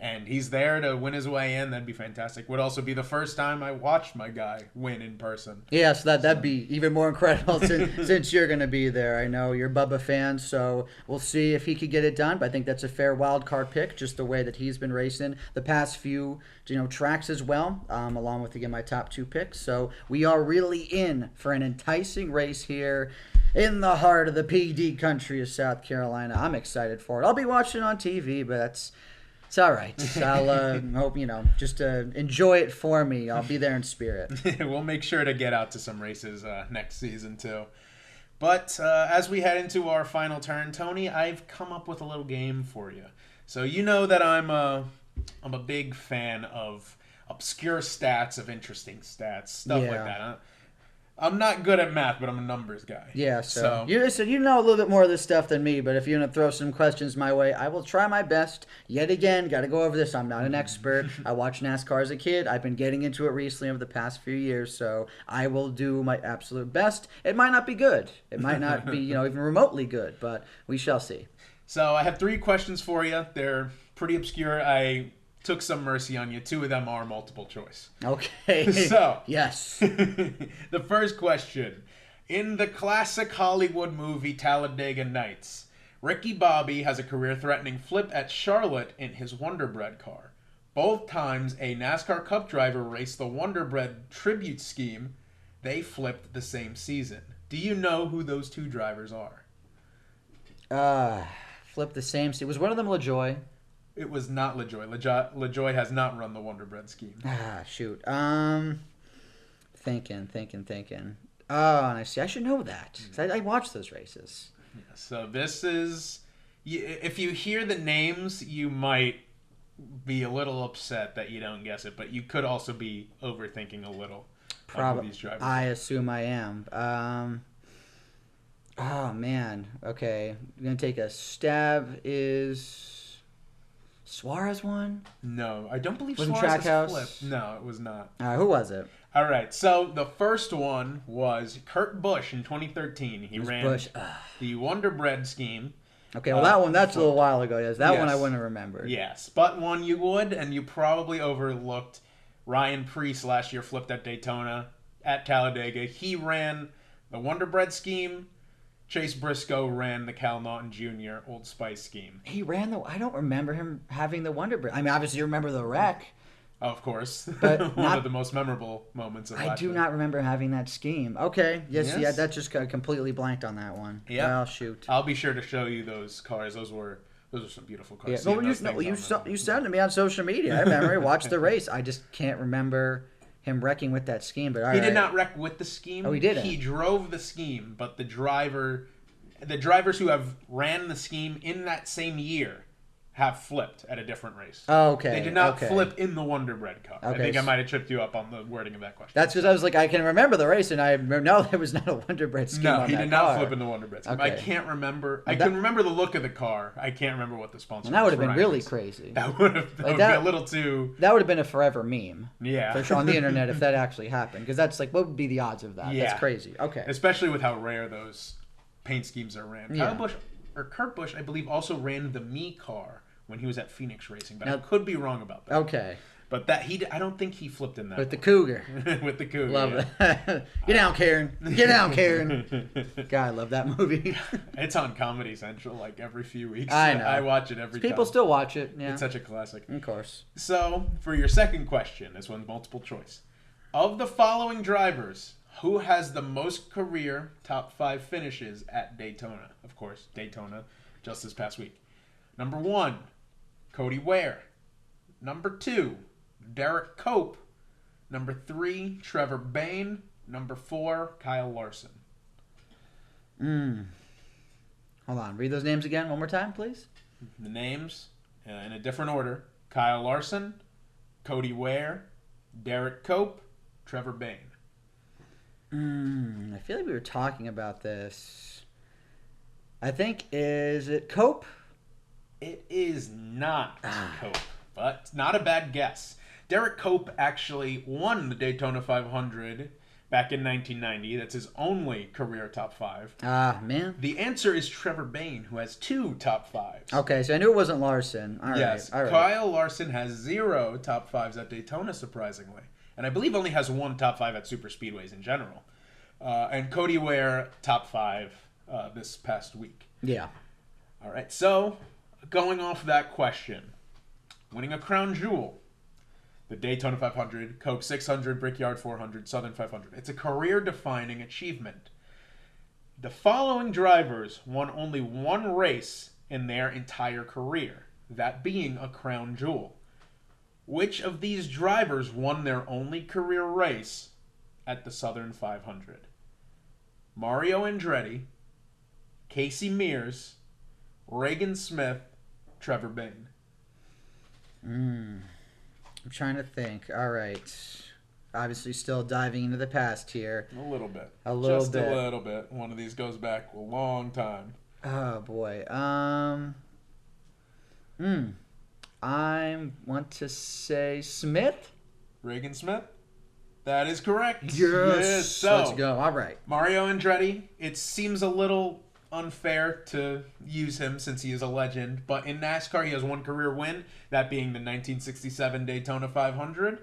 B: and he's there to win his way in, that'd be fantastic. Would also be the first time I watched my guy win in person.
A: Yeah, so that'd be even more incredible since you're going to be there. I know you're Bubba fan, so we'll see if he could get it done. But I think that's a fair wild card pick, just the way that he's been racing the past few tracks as well, along with, again, my top two picks. So we are really in for an enticing race here in the heart of the PD country of South Carolina. I'm excited for it. I'll be watching on TV, but it's all right. I'll hope, just enjoy it for me. I'll be there in spirit.
B: We'll make sure to get out to some races next season, too. But as we head into our final turn, Tony, I've come up with a little game for you. So you know that I'm a big fan of obscure stats, of interesting stats, stuff like that. I'm not good at math, but I'm a numbers guy.
A: Yeah, so you know a little bit more of this stuff than me, but if you're going to throw some questions my way, I will try my best. Yet again, got to go over this. I'm not an expert. I watched NASCAR as a kid. I've been getting into it recently over the past few years, so I will do my absolute best. It might not be good. It might not be, even remotely good, but we shall see.
B: So I have 3 questions for you. They're pretty obscure. I took some mercy on you. 2 of them are multiple choice.
A: Okay.
B: So,
A: yes.
B: The first question. In the classic Hollywood movie Talladega Nights, Ricky Bobby has a career-threatening flip at Charlotte in his Wonder Bread car. Both times a NASCAR Cup driver raced the Wonder Bread tribute scheme, they flipped the same season. Do you know who those 2 drivers are?
A: Flip the same season. Was one of them LaJoy?
B: It was not LaJoy. LaJoy has not run the Wonder Bread scheme.
A: Shoot. Thinking. Oh, and I see. I should know that. 'Cause I watch those races.
B: Yeah, so this is... If you hear the names, you might be a little upset that you don't guess it, but you could also be overthinking a little of these drivers.
A: I assume I am. Oh, man. Okay. I'm going to take a stab. Is Suarez one?
B: No, I don't believe
A: Wasn't
B: Suarez
A: Trackhouse?
B: flipped. No, it was not.
A: Who was it?
B: All right, so the first one was Kurt Busch in 2013. He ran the Wonder Bread scheme.
A: Okay, well, that's a little while ago. Yes, that one I wouldn't have remembered.
B: Yes, but one you would, and you probably overlooked. Ryan Preece last year flipped at Daytona, at Talladega. He ran the Wonder Bread scheme. Chase Briscoe ran the Cal Naughton Jr. Old Spice scheme.
A: He ran I don't remember him having the Wonder Bread. I mean, obviously you remember the wreck.
B: Of course.
A: But
B: one of the most memorable moments of
A: I do not remember having that scheme. Okay. Yes. Yeah, that just completely blanked on that one.
B: Yeah.
A: Well, shoot.
B: I'll be sure to show you those cars. Those are some beautiful cars.
A: Yeah. Well, you sent to me on social media. I remember. I watched the race. I just can't remember him wrecking with that scheme. But
B: he did not wreck with the scheme.
A: Oh, he didn't.
B: He drove the scheme, but the drivers who have ran the scheme in that same year have flipped at a different race.
A: Oh, okay.
B: They did not
A: okay.
B: flip in the Wonder Bread car. I
A: Okay,
B: think I
A: so-
B: might have tripped you up on the wording of that question.
A: That's because I was like, I can remember the race, and I know there was not a Wonder Bread scheme
B: No,
A: on
B: he
A: that
B: did not
A: car.
B: flip in the Wonder Bread scheme.
A: Okay.
B: I can't remember. I
A: that-
B: can remember the look of the car. I can't remember what the sponsor
A: And that would
B: was
A: have been
B: for
A: really
B: either.
A: crazy.
B: That would have
A: Like
B: been a little too...
A: That would have been a forever meme.
B: Yeah.
A: For sure on the internet if that actually happened. Because that's like, what would be the odds of that?
B: Yeah.
A: That's crazy. Okay.
B: Especially with how rare those paint schemes are ran.
A: Yeah.
B: Kurt Busch, I believe, also ran the Me car when he was at Phoenix Racing, but I
A: Now-
B: could be wrong about that.
A: Okay.
B: But I don't think he flipped in that
A: With the
B: one.
A: Cougar.
B: With the Cougar.
A: Love
B: yeah.
A: that. Get down, Karen. Get down, Karen. God, I love that movie.
B: It's on Comedy Central like every few weeks.
A: I know.
B: I watch it every time.
A: People still watch it. Yeah.
B: It's such a classic.
A: Of course.
B: So, for your second question, this one's multiple choice. Of the following drivers, who has the most career top 5 finishes at Daytona? Of course, Daytona, just this past week. Number 1, Cody Ware. Number 2, Derek Cope. Number 3, Trevor Bayne. Number 4, Kyle Larson.
A: Hold on. Read those names again one more time, please.
B: The names, in a different order: Kyle Larson, Cody Ware, Derek Cope, Trevor Bayne.
A: I feel like we were talking about this. I think, is it Cope?
B: It is not Cope, but not a bad guess. Derek Cope actually won the Daytona 500 back in 1990. That's his only career top 5.
A: Ah, man.
B: The answer is Trevor Bayne, who has 2 top 5s.
A: Okay, so I knew it wasn't Larson. All right.
B: Yes,
A: All right.
B: Kyle Larson has 0 top 5s at Daytona, surprisingly. And I believe only has 1 top 5 at super speedways in general. And Cody Ware, top 5 this past week.
A: Yeah.
B: All right, so going off that question, winning a crown jewel, the Daytona 500, Coke 600, Brickyard 400, Southern 500. It's a career-defining achievement. The following drivers won only 1 race in their entire career, that being a crown jewel. Which of these drivers won their only career race at the Southern 500? Mario Andretti, Casey Mears, Reagan Smith, Trevor Bayne.
A: I'm trying to think. All right. Obviously still diving into the past here.
B: A little bit.
A: A little
B: Just
A: bit.
B: a little bit. One of these goes back a long time.
A: Oh, boy. I want to say Smith?
B: Reagan Smith? That is correct.
A: Yes.
B: So,
A: Let's go. All right.
B: Mario Andretti, it seems a little unfair to use him since he is a legend, but in NASCAR he has 1 career win, that being the 1967 Daytona 500.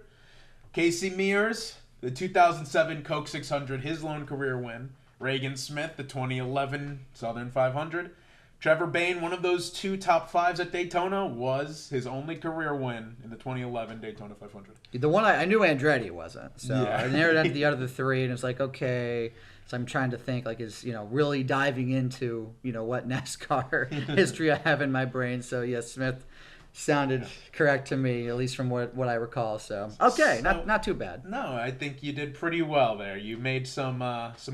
B: Casey Mears, the 2007 Coke 600, his lone career win. Reagan Smith, the 2011 Southern 500. Trevor Bayne, one of those 2 top 5s at Daytona, was his only career win in the 2011 Daytona 500.
A: The one I knew Andretti wasn't. So
B: Yeah.
A: I narrowed down to the other 3, and it's like, okay. So I'm trying to think, like, is, really diving into, what NASCAR history I have in my brain. So, yes, Smith sounded correct to me, at least from what I recall. So, okay, not too bad.
B: No, I think you did pretty well there. You made some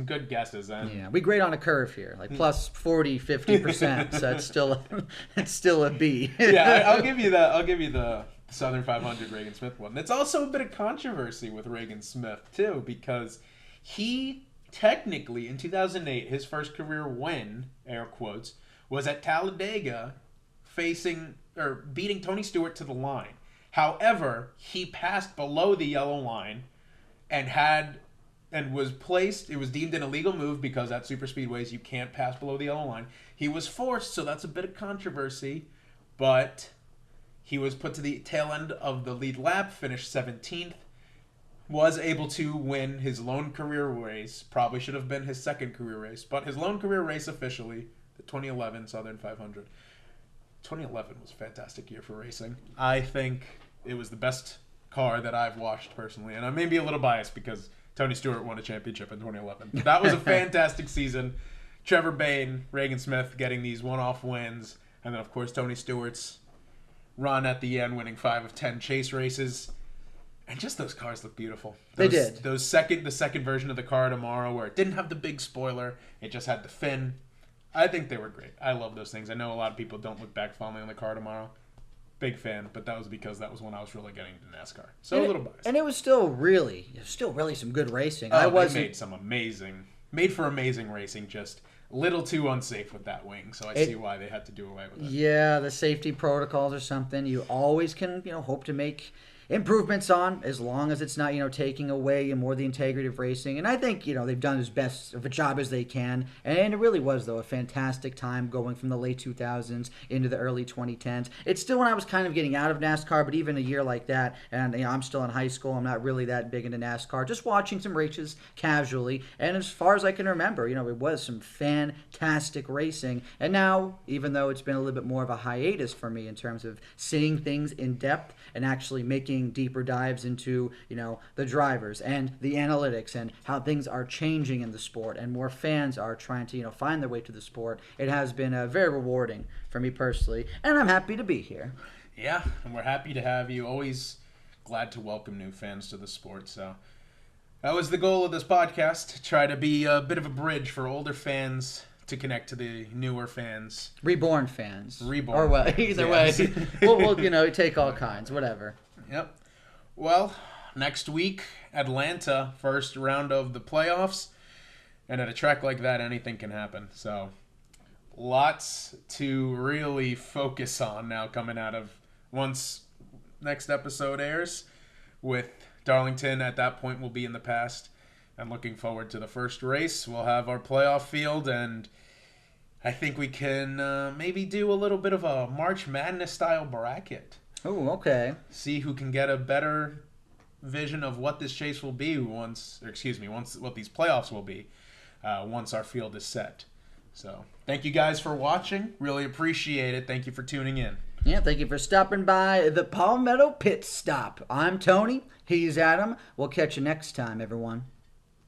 B: good guesses. And
A: Yeah, we grade on a curve here, like plus 40, 50%. So it's still a B.
B: yeah, I'll give you that. I'll give you the Southern 500 Reagan Smith one. It's also a bit of controversy with Reagan Smith too, because he technically in 2008 his first career win, air quotes, was at Talladega, beating Tony Stewart to the line. However, he passed below the yellow line and was placed. It was deemed an illegal move because at super speedways you can't pass below the yellow line. He was forced, so that's a bit of controversy, but he was put to the tail end of the lead lap, finished 17th, was able to win his lone career race. Probably should have been his second career race, but his lone career race officially, the 2011 Southern 500. 2011 was a fantastic year for racing. I think it was the best car that I've watched personally, and I may be a little biased because Tony Stewart won a championship in 2011. But that was a fantastic season. Trevor Bayne, Reagan Smith getting these one-off wins, and then of course Tony Stewart's run at the end, winning 5 of 10 chase races. And just those cars look beautiful.
A: They did.
B: The second version of the car tomorrow, where it didn't have the big spoiler, it just had the fin. I think they were great. I love those things. I know a lot of people don't look back fondly on the car tomorrow. big fan, but that was because that was when I was really getting into NASCAR. So a little biased.
A: And it was still really some good racing.
B: Made for amazing racing, just a little too unsafe with that wing. So I see why they had to do away with it.
A: Yeah, the safety protocols are something you always can, hope to make improvements on, as long as it's not, taking away more the integrity of racing. And I think, they've done as best of a job as they can. And it really was, though, a fantastic time going from the late 2000s into the early 2010s. It's still when I was kind of getting out of NASCAR, but even a year like that, and I'm still in high school, I'm not really that big into NASCAR, just watching some races casually. And as far as I can remember, it was some fantastic racing. And now, even though it's been a little bit more of a hiatus for me in terms of seeing things in depth and actually making deeper dives into the drivers and the analytics and how things are changing in the sport, and more fans are trying to find their way to the sport, it has been very rewarding for me personally, and I'm happy to be here.
B: Yeah, and we're happy to have you. Always glad to welcome new fans to the sport. So that was the goal of this podcast, to try to be a bit of a bridge for older fans to connect to the newer fans.
A: Reborn fans.
B: Or
A: well, either way. We'll take all kinds, whatever.
B: Yep. Well, next week, Atlanta, first round of the playoffs. And at a track like that, anything can happen. So, lots to really focus on now coming out of once next episode airs. With Darlington, at that point, will be in the past. And looking forward to the first race. We'll have our playoff field, and I think we can maybe do a little bit of a March Madness style bracket.
A: Oh, okay.
B: See who can get a better vision of what this chase will be what these playoffs will be once our field is set. So, thank you guys for watching. Really appreciate it. Thank you for tuning in.
A: Yeah, thank you for stopping by the Palmetto Pit Stop. I'm Tony. He's Adam. We'll catch you next time, everyone.